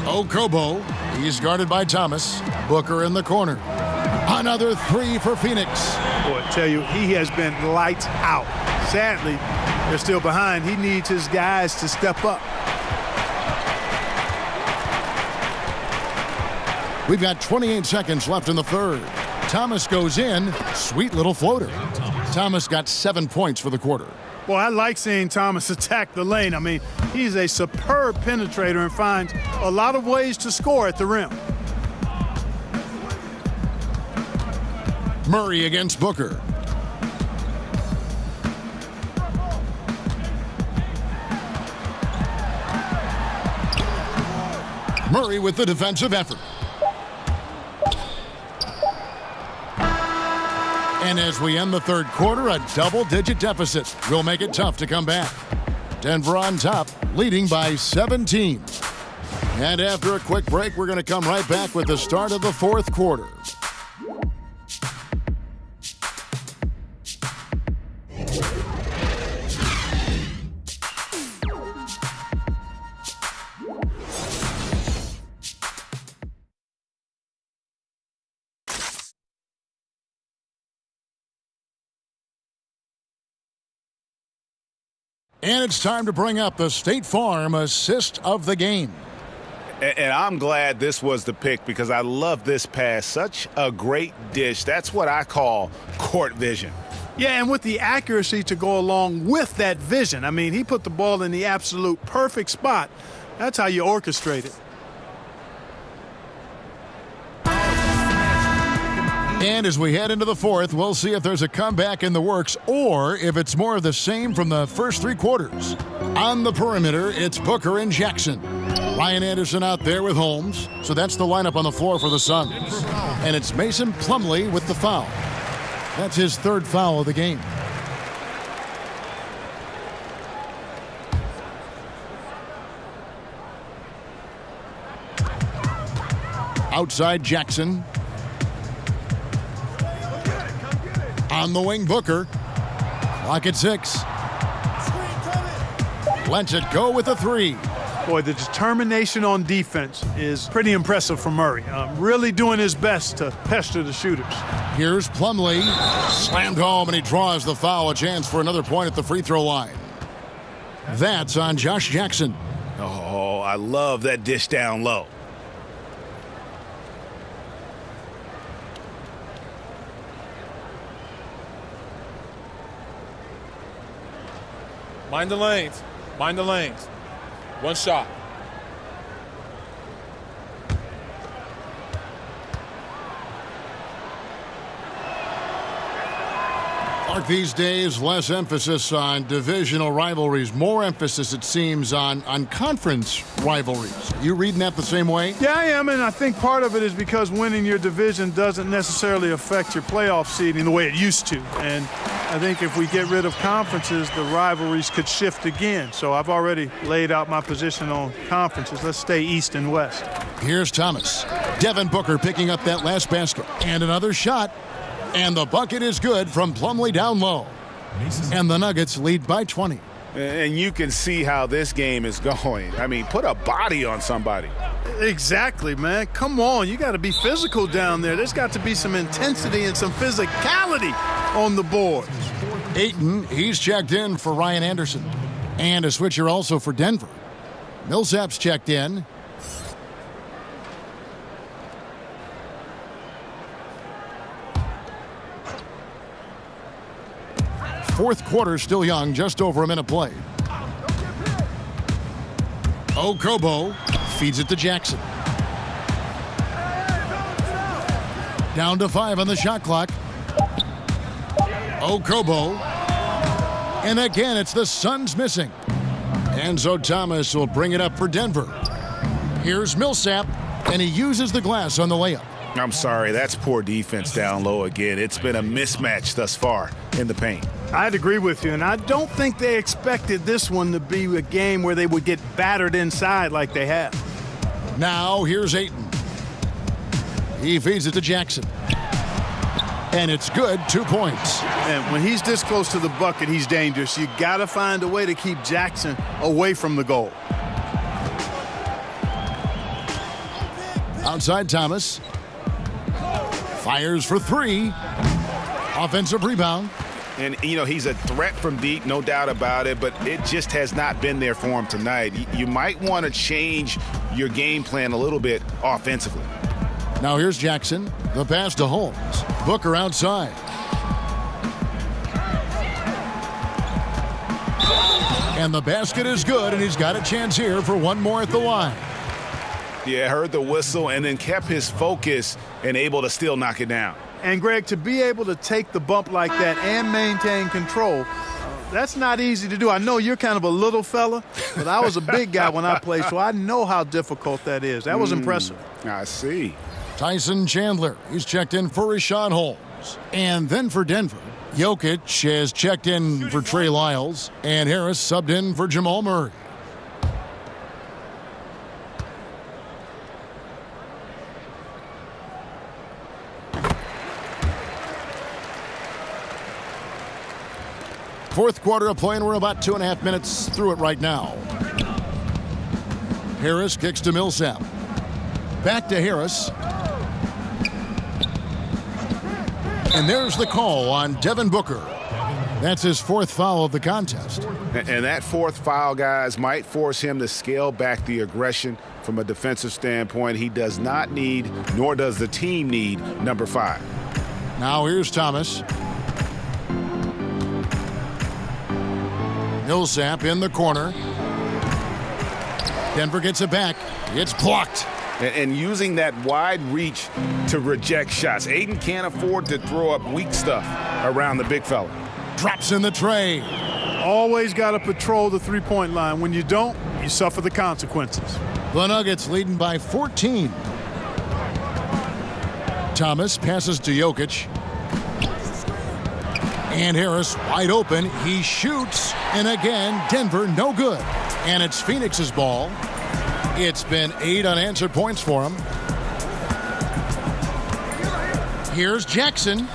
Speaker 5: Okobo. He's guarded by Thomas. Booker in the corner. Another three for Phoenix.
Speaker 7: Boy, I tell you, he has been lights out. Sadly, they're still behind. He needs his guys to step up.
Speaker 5: We've got 28 seconds left in the third. Thomas goes in. Sweet little floater. Thomas got 7 points for the quarter.
Speaker 7: Well, I like seeing Thomas attack the lane. I mean, he's a superb penetrator and finds a lot of ways to score at the rim.
Speaker 5: Murray against Booker. Murray with the defensive effort. And as we end the third quarter, a double-digit deficit will make it tough to come back. Denver on top, leading by 17. And after a quick break, we're going to come right back with the start of the fourth quarter. And it's time to bring up the State Farm assist of the game.
Speaker 6: And I'm glad this was the pick because I love this pass. Such a great dish. That's what I call court vision.
Speaker 7: Yeah, and with the accuracy to go along with that vision. I mean, he put the ball in the absolute perfect spot. That's how you orchestrate it.
Speaker 5: And as we head into the fourth, we'll see if there's a comeback in the works or if it's more of the same from the first three quarters. On the perimeter, it's Booker and Jackson. Ryan Anderson out there with Holmes. So that's the lineup on the floor for the Suns. And it's Mason Plumlee with the foul. That's his third foul of the game. Outside Jackson. On the wing, Booker. Clock at 6. Lets it go with a 3.
Speaker 7: Boy, the determination on defense is pretty impressive from Murray. Really doing his best to pester the shooters.
Speaker 5: Here's Plumlee. Slammed home, and he draws the foul. A chance for another point at the free throw line. That's on Josh Jackson.
Speaker 6: Oh, I love that dish down low.
Speaker 11: Mind the lanes. Mind the lanes. One shot.
Speaker 5: Mark, these days, less emphasis on divisional rivalries, more emphasis, it seems, on conference rivalries. You reading that the same way?
Speaker 7: Yeah, I am, and I think part of it is because winning your division doesn't necessarily affect your playoff seeding the way it used to. And I think if we get rid of conferences, the rivalries could shift again. So I've already laid out my position on conferences. Let's stay East and West.
Speaker 5: Here's Thomas. Devin Booker picking up that last basket. And another shot. And the bucket is good from Plumlee down low. And the Nuggets lead by 20.
Speaker 6: And you can see how this game is going. I mean, put a body on somebody.
Speaker 7: Exactly, man. Come on. You got to be physical down there. There's got to be some intensity and some physicality on the board.
Speaker 5: Ayton, he's checked in for Ryan Anderson. And a switcher also for Denver. Millsap's checked in. Fourth quarter still young, just over a minute played. Okobo feeds it to Jackson. Down to 5 on the shot clock. Okobo. And again, it's the Suns missing. Enzo Thomas will bring it up for Denver. Here's Millsap, and he uses the glass on the layup.
Speaker 6: I'm sorry, that's poor defense down low again. It's been a mismatch thus far in the paint.
Speaker 7: I'd agree with you, and I don't think they expected this one to be a game where they would get battered inside like they have.
Speaker 5: Now, here's Ayton. He feeds it to Jackson. And it's good, 2 points.
Speaker 7: And when he's this close to the bucket, he's dangerous. You got to find a way to keep Jackson away from the goal.
Speaker 5: Outside Thomas. Fires for 3. Offensive rebound.
Speaker 6: And, you know, he's a threat from deep, no doubt about it, but it just has not been there for him tonight. You might want to change your game plan a little bit offensively.
Speaker 5: Now here's Jackson. The pass to Holmes. Booker outside. And the basket is good, and he's got a chance here for one more at the line.
Speaker 6: Yeah, heard the whistle and then kept his focus and able to still knock it down.
Speaker 7: And, Greg, to be able to take the bump like that and maintain control, that's not easy to do. I know you're kind of a little fella, but I was a big guy when I played, so I know how difficult that is. That was impressive.
Speaker 6: I see.
Speaker 5: Tyson Chandler, he's checked in for Rashawn Holmes. And then for Denver, Jokic has checked in for Trey Lyles, and Harris subbed in for Jamal Murray. Fourth quarter of play, and we're about 2.5 minutes through it right now. Harris kicks to Millsap. Back to Harris. And there's the call on Devin Booker. That's his fourth foul of the contest.
Speaker 6: And that fourth foul, guys, might force him to scale back the aggression from a defensive standpoint. He does not need, nor does the team need, number 5.
Speaker 5: Now here's Thomas. Millsap in the corner. Denver gets it back. It's blocked.
Speaker 6: And using that wide reach to reject shots. Ayton can't afford to throw up weak stuff around the big fella.
Speaker 5: Drops in the tray.
Speaker 7: Always got to patrol the three-point line. When you don't, you suffer the consequences.
Speaker 5: The Nuggets leading by 14. Thomas passes to Jokic. And Harris wide open. He shoots. And again, Denver no good. And it's Phoenix's ball. It's been 8 unanswered points for him. Here's Jackson.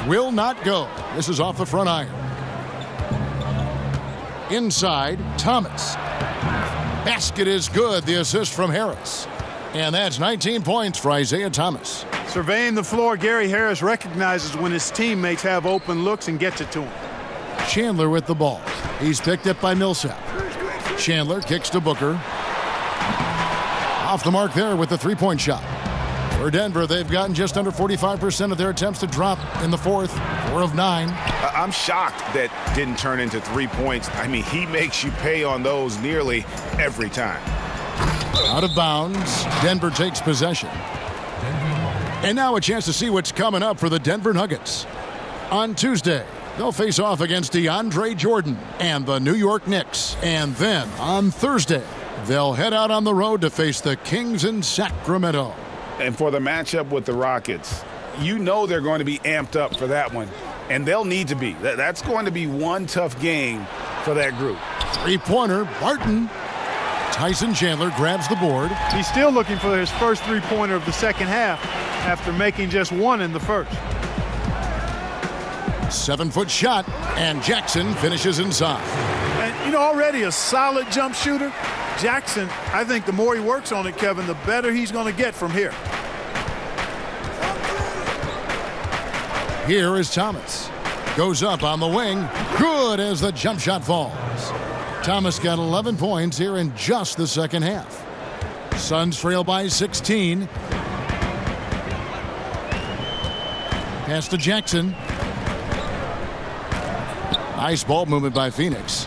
Speaker 5: Will not go. This is off the front iron. Inside, Thomas. Basket is good. The assist from Harris. And that's 19 points for Isaiah Thomas.
Speaker 7: Surveying the floor, Gary Harris recognizes when his teammates have open looks and gets it to him.
Speaker 5: Chandler with the ball. He's picked up by Millsap. Chandler kicks to Booker. Off the mark there with the three-point shot. For Denver, they've gotten just under 45% of their attempts to drop in the fourth. 4 of 9.
Speaker 6: I'm shocked that didn't turn into 3 points. I mean, he makes you pay on those nearly every time.
Speaker 5: Out of bounds. Denver takes possession. And now a chance to see what's coming up for the Denver Nuggets. On Tuesday, they'll face off against DeAndre Jordan and the New York Knicks. And then on Thursday, they'll head out on the road to face the Kings in Sacramento.
Speaker 6: And for the matchup with the Rockets, you know they're going to be amped up for that one. And they'll need to be. That's going to be one tough game for that group.
Speaker 5: Three-pointer, Barton. Tyson Chandler grabs the board.
Speaker 7: He's still looking for his first three-pointer of the second half after making just one in the first.
Speaker 5: 7-foot shot, and Jackson finishes inside.
Speaker 7: And, you know, already a solid jump shooter. Jackson, I think the more he works on it, Kevin, the better he's going to get from here.
Speaker 5: Here is Thomas. Goes up on the wing. Good as the jump shot falls. Thomas got 11 points here in just the second half. Suns trail by 16. Pass to Jackson. Nice ball movement by Phoenix.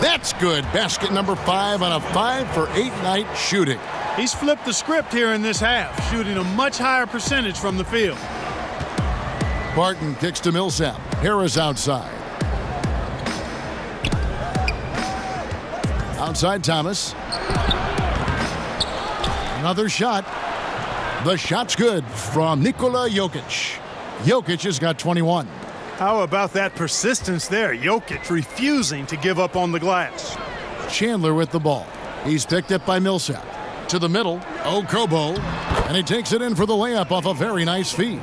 Speaker 5: That's good. Basket number 5 on a 5-for-8 night shooting.
Speaker 7: He's flipped the script here in this half, shooting a much higher percentage from the field.
Speaker 5: Barton kicks to Millsap. Harris outside. Outside Thomas. Another shot. The shot's good from Nikola Jokic. Jokic has got 21.
Speaker 7: How about that persistence there? Jokic refusing to give up on the glass.
Speaker 5: Chandler with the ball. He's picked up by Millsap. To the middle, Okobo, and he takes it in for the layup off a very nice feed.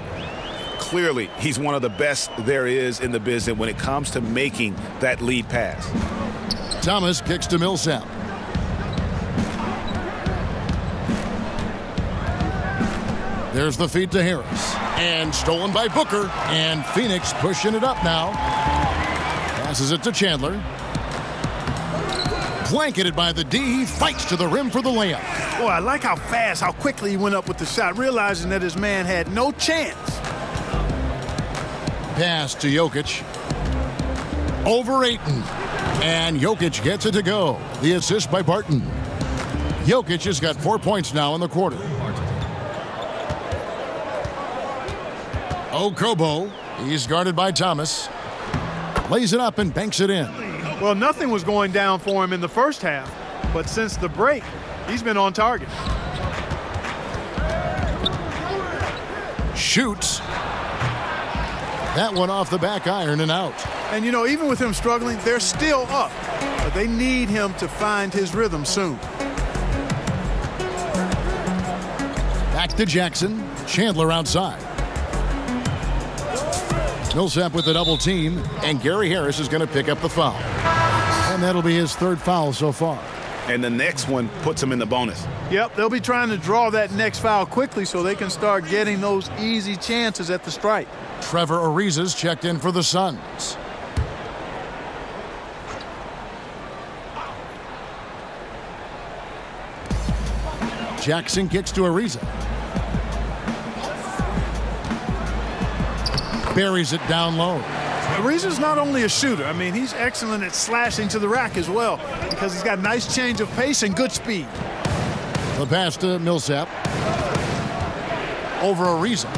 Speaker 6: Clearly, he's one of the best there is in the business when it comes to making that lead pass.
Speaker 5: Thomas kicks to Millsap. There's the feed to Harris. And stolen by Booker. And Phoenix pushing it up now. Passes it to Chandler. Blanketed by the D. He fights to the rim for the layup.
Speaker 7: Boy, I like how fast, how quickly he went up with the shot, realizing that his man had no chance.
Speaker 5: Pass to Jokic. Over Ayton. And Jokic gets it to go. The assist by Barton. Jokic has got 4 points now in the quarter. Okobo. He's guarded by Thomas. Lays it up and banks it in.
Speaker 7: Well, nothing was going down for him in the first half, but since the break, he's been on target.
Speaker 5: Shoots. That one off the back iron and out.
Speaker 7: And, you know, even with him struggling, they're still up. But they need him to find his rhythm soon.
Speaker 5: Back to Jackson. Chandler outside. Millsap with the double team, and Gary Harris is going to pick up the foul. And that'll be his third foul so far.
Speaker 6: And the next one puts him in the bonus.
Speaker 7: Yep, they'll be trying to draw that next foul quickly so they can start getting those easy chances at the stripe.
Speaker 5: Trevor Ariza's checked in for the Suns. Jackson kicks to Ariza. Buries it down low.
Speaker 7: Ariza's not only a shooter. I mean, he's excellent at slashing to the rack as well because he's got nice change of pace and good speed.
Speaker 5: The pass to Millsap. Over Ariza.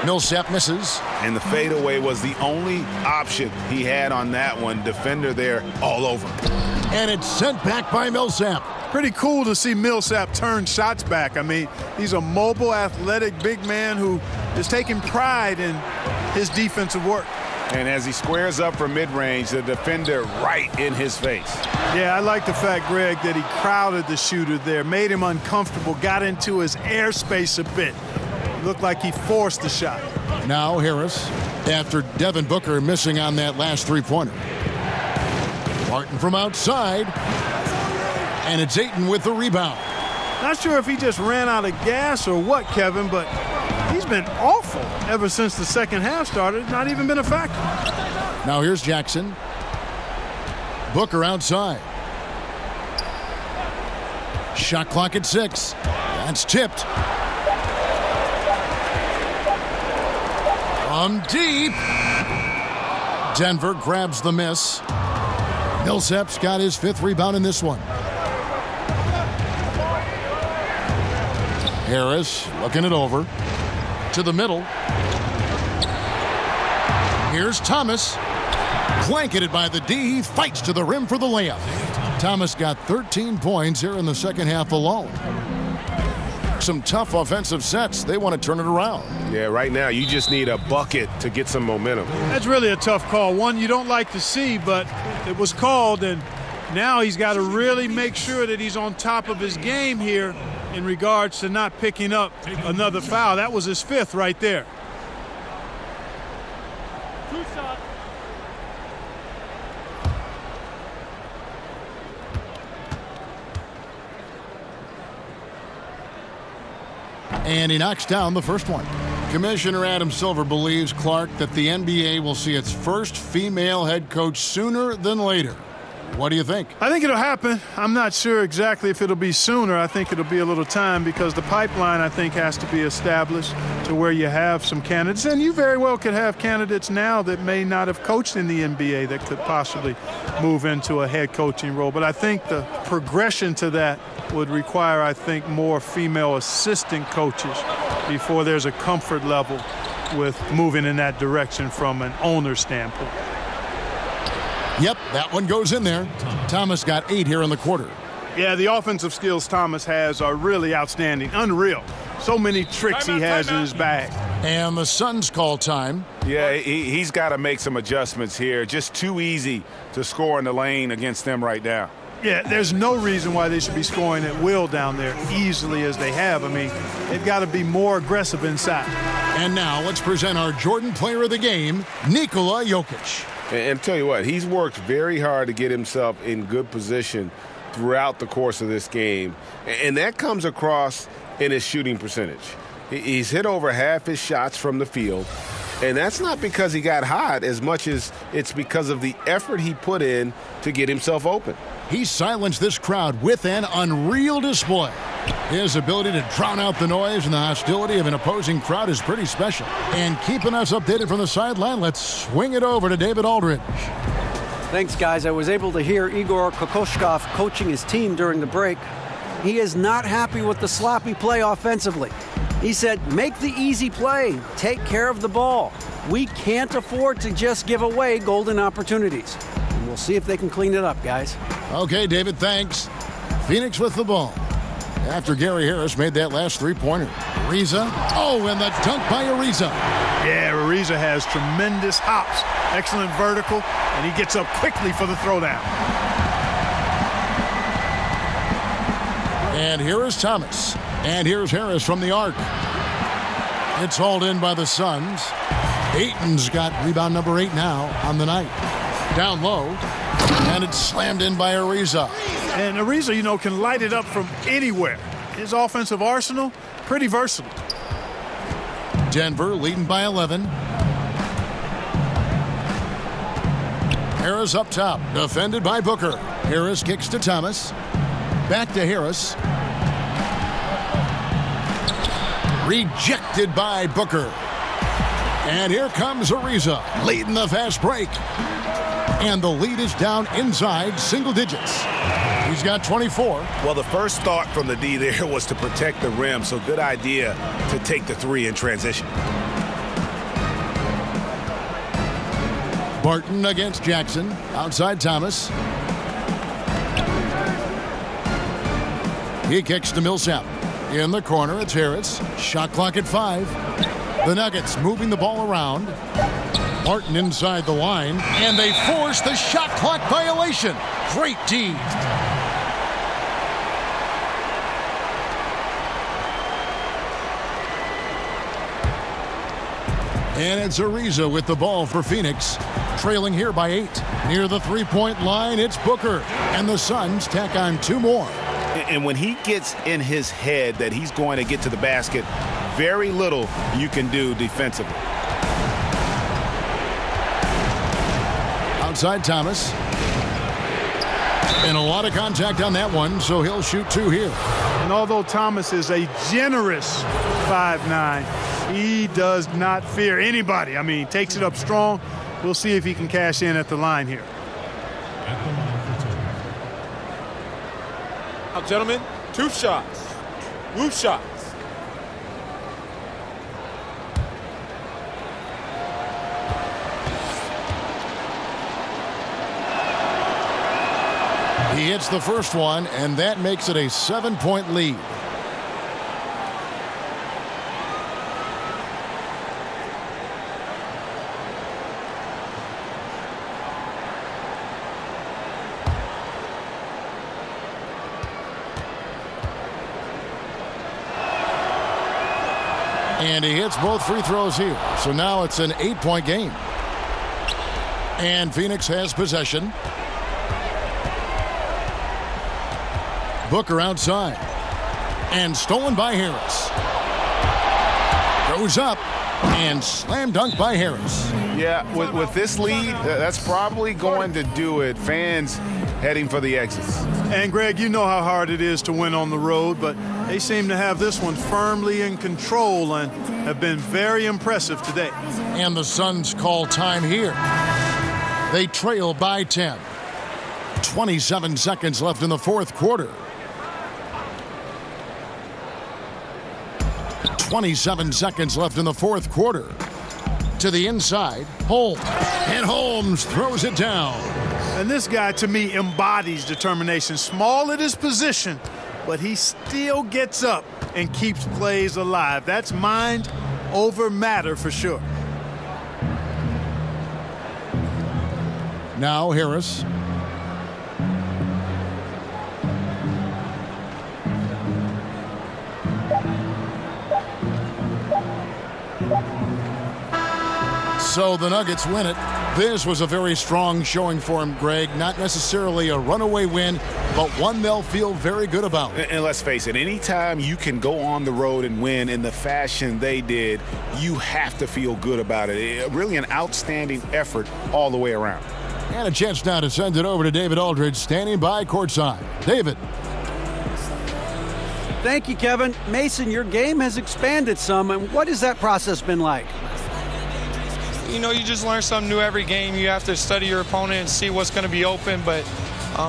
Speaker 5: Millsap misses.
Speaker 6: And the fadeaway was the only option he had on that one. Defender there all over.
Speaker 5: And it's sent back by Millsap.
Speaker 7: Pretty cool to see Millsap turn shots back. I mean, he's a mobile, athletic, big man who is taking pride in his defensive work.
Speaker 6: And as he squares up for mid-range, the defender right in his face.
Speaker 7: Yeah, I like the fact, Greg, that he crowded the shooter there, made him uncomfortable, got into his airspace a bit. Looked like he forced the shot.
Speaker 5: Now Harris, after Devin Booker missing on that last three-pointer. Martin from outside. And it's Ayton with the rebound.
Speaker 7: Not sure if he just ran out of gas or what, Kevin, but he's been awful ever since the second half started. Not even been a factor.
Speaker 5: Now here's Jackson. Booker outside. Shot clock at 6. That's tipped. From deep. Denver grabs the miss. Millsap's got his 5th rebound in this one. Harris looking it over to the middle. Here's Thomas. Blanketed by the D. He fights to the rim for the layup. Thomas got 13 points here in the second half alone. Some tough offensive sets. They want to turn it around.
Speaker 6: Yeah, right now you just need a bucket to get some momentum.
Speaker 7: That's really a tough call. One you don't like to see, but it was called, and now he's got to really make sure that he's on top of his game here in regards to not picking up another foul. That was his 5th right there.
Speaker 12: 2 shots.
Speaker 5: And he knocks down the first one. Commissioner Adam Silver believes, Clark, that the NBA will see its first female head coach sooner than later. What do you think?
Speaker 7: I think it'll happen. I'm not sure exactly if it'll be sooner. I think it'll be a little time because the pipeline, I think, has to be established to where you have some candidates. And you very well could have candidates now that may not have coached in the NBA that could possibly move into a head coaching role. But I think the progression to that would require, I think, more female assistant coaches before there's a comfort level with moving in that direction from an owner standpoint.
Speaker 5: Yep, that one goes in there. Thomas got 8 here in the quarter.
Speaker 7: Yeah, the offensive skills Thomas has are really outstanding, unreal. So many tricks he has in his bag.
Speaker 5: And the Suns call time.
Speaker 6: Yeah, he's got to make some adjustments here. Just too easy to score in the lane against them right now.
Speaker 7: Yeah, there's no reason why they should be scoring at will down there easily as they have. I mean, they've got to be more aggressive inside.
Speaker 5: And now let's present our Jordan Player of the Game, Nikola Jokic.
Speaker 6: And tell you what, he's worked very hard to get himself in good position throughout the course of this game. And that comes across in his shooting percentage. He's hit over half his shots from the field. And that's not because he got hot as much as it's because of the effort he put in to get himself open.
Speaker 5: He silenced this crowd with an unreal display. His ability to drown out the noise and the hostility of an opposing crowd is pretty special. And keeping us updated from the sideline, let's swing it over to David Aldridge.
Speaker 8: Thanks, guys. I was able to hear Igor Kokoshkov coaching his team during the break. He is not happy with the sloppy play offensively. He said, make the easy play, take care of the ball. We can't afford to just give away golden opportunities. And we'll see if they can clean it up, guys.
Speaker 5: Okay, David, thanks. Phoenix with the ball. After Gary Harris made that last three-pointer. Ariza. Oh, and the dunk by Ariza.
Speaker 7: Yeah, Ariza has tremendous hops. Excellent vertical, and he gets up quickly for the throwdown.
Speaker 5: And here is Thomas. And here's Harris from the arc. It's hauled in by the Suns. Ayton's got rebound number 8 now on the night. Down low. And it's slammed in by Ariza.
Speaker 7: And Ariza, you know, can light it up from anywhere. His offensive arsenal, pretty versatile.
Speaker 5: Denver leading by 11. Harris up top, defended by Booker. Harris kicks to Thomas. Back to Harris. Rejected by Booker. And here comes Ariza, leading the fast break. And the lead is down inside single digits. He's got 24.
Speaker 6: Well, the first thought from the D there was to protect the rim, so good idea to take the three in transition.
Speaker 5: Barton against Jackson. Outside Thomas. He kicks to Millsap. In the corner, it's Harris. Shot clock at 5. The Nuggets moving the ball around. Barton inside the line. And they force the shot clock violation. Great D. And it's Ariza with the ball for Phoenix. Trailing here by 8. Near the three-point line, it's Booker. And the Suns tack on 2 more.
Speaker 6: And when he gets in his head that he's going to get to the basket, very little you can do defensively.
Speaker 5: Outside Thomas. And a lot of contact on that one, so he'll shoot 2 here.
Speaker 7: And although Thomas is a generous 5'9", he does not fear anybody. I mean, takes it up strong. We'll see if he can cash in at the line here.
Speaker 9: At the line for 2.
Speaker 11: Now, gentlemen, 2 shots. Blue shots.
Speaker 5: He hits the first one, and that makes it a 7-point lead. And he hits both free throws here. So now it's an 8-point game. And Phoenix has possession. Booker outside. And stolen by Harris. Goes up. And slam dunk by Harris.
Speaker 6: Yeah, with this lead, that's probably going to do it. Fans heading for the exits.
Speaker 7: And, Greg, you know how hard it is to win on the road, but they seem to have this one firmly in control and have been very impressive today.
Speaker 5: And the Suns call time here. They trail by 10. 27 seconds left in the fourth quarter. 27 seconds left in the fourth quarter. To the inside, Holmes. And Holmes throws it down.
Speaker 7: And this guy, to me, embodies determination. Small at his position, but he still gets up and keeps plays alive. That's mind over matter for sure.
Speaker 5: Now Harris. So the Nuggets win it. This was a very strong showing for him, Greg. Not necessarily a runaway win, but one they'll feel very good about.
Speaker 6: And let's face it, anytime you can go on the road and win in the fashion they did, you have to feel good about it. Really an outstanding effort all the way around.
Speaker 5: And a chance now to send it over to David Aldridge, standing by courtside. David.
Speaker 8: Thank you, Kevin. Mason, your game has expanded some, and what has that process been like?
Speaker 14: You know, you just learn something new every game. You have to study your opponent and see what's going to be open, but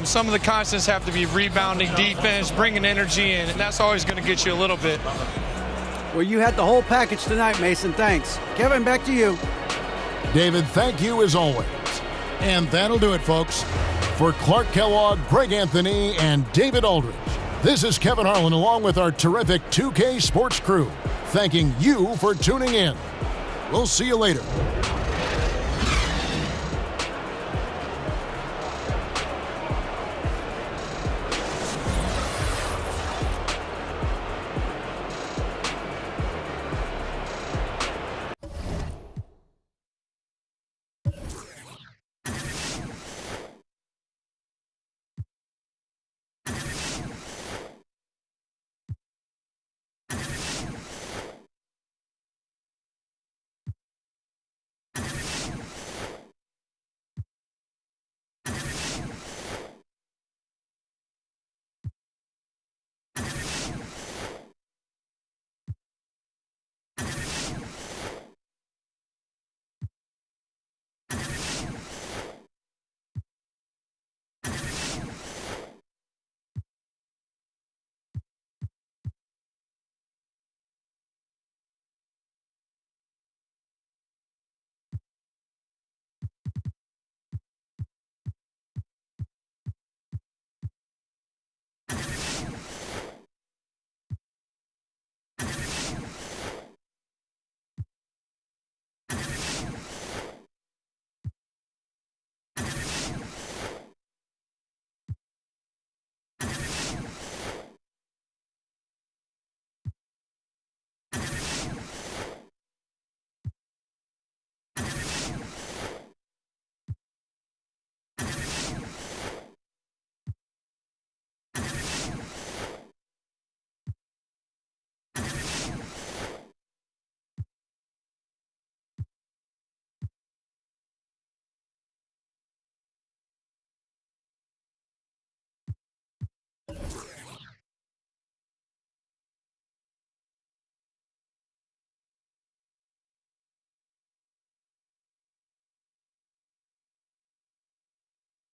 Speaker 14: some of the constants have to be rebounding, defense, bringing energy in, and that's always going to get you a little bit.
Speaker 8: Well, you had the whole package tonight, Mason. Thanks. Kevin, back to you.
Speaker 5: David, thank you as always. And that'll do it, folks. For Clark Kellogg, Greg Anthony, and David Aldridge, this is Kevin Harlan along with our terrific 2K Sports crew, thanking you for tuning in. We'll see you later.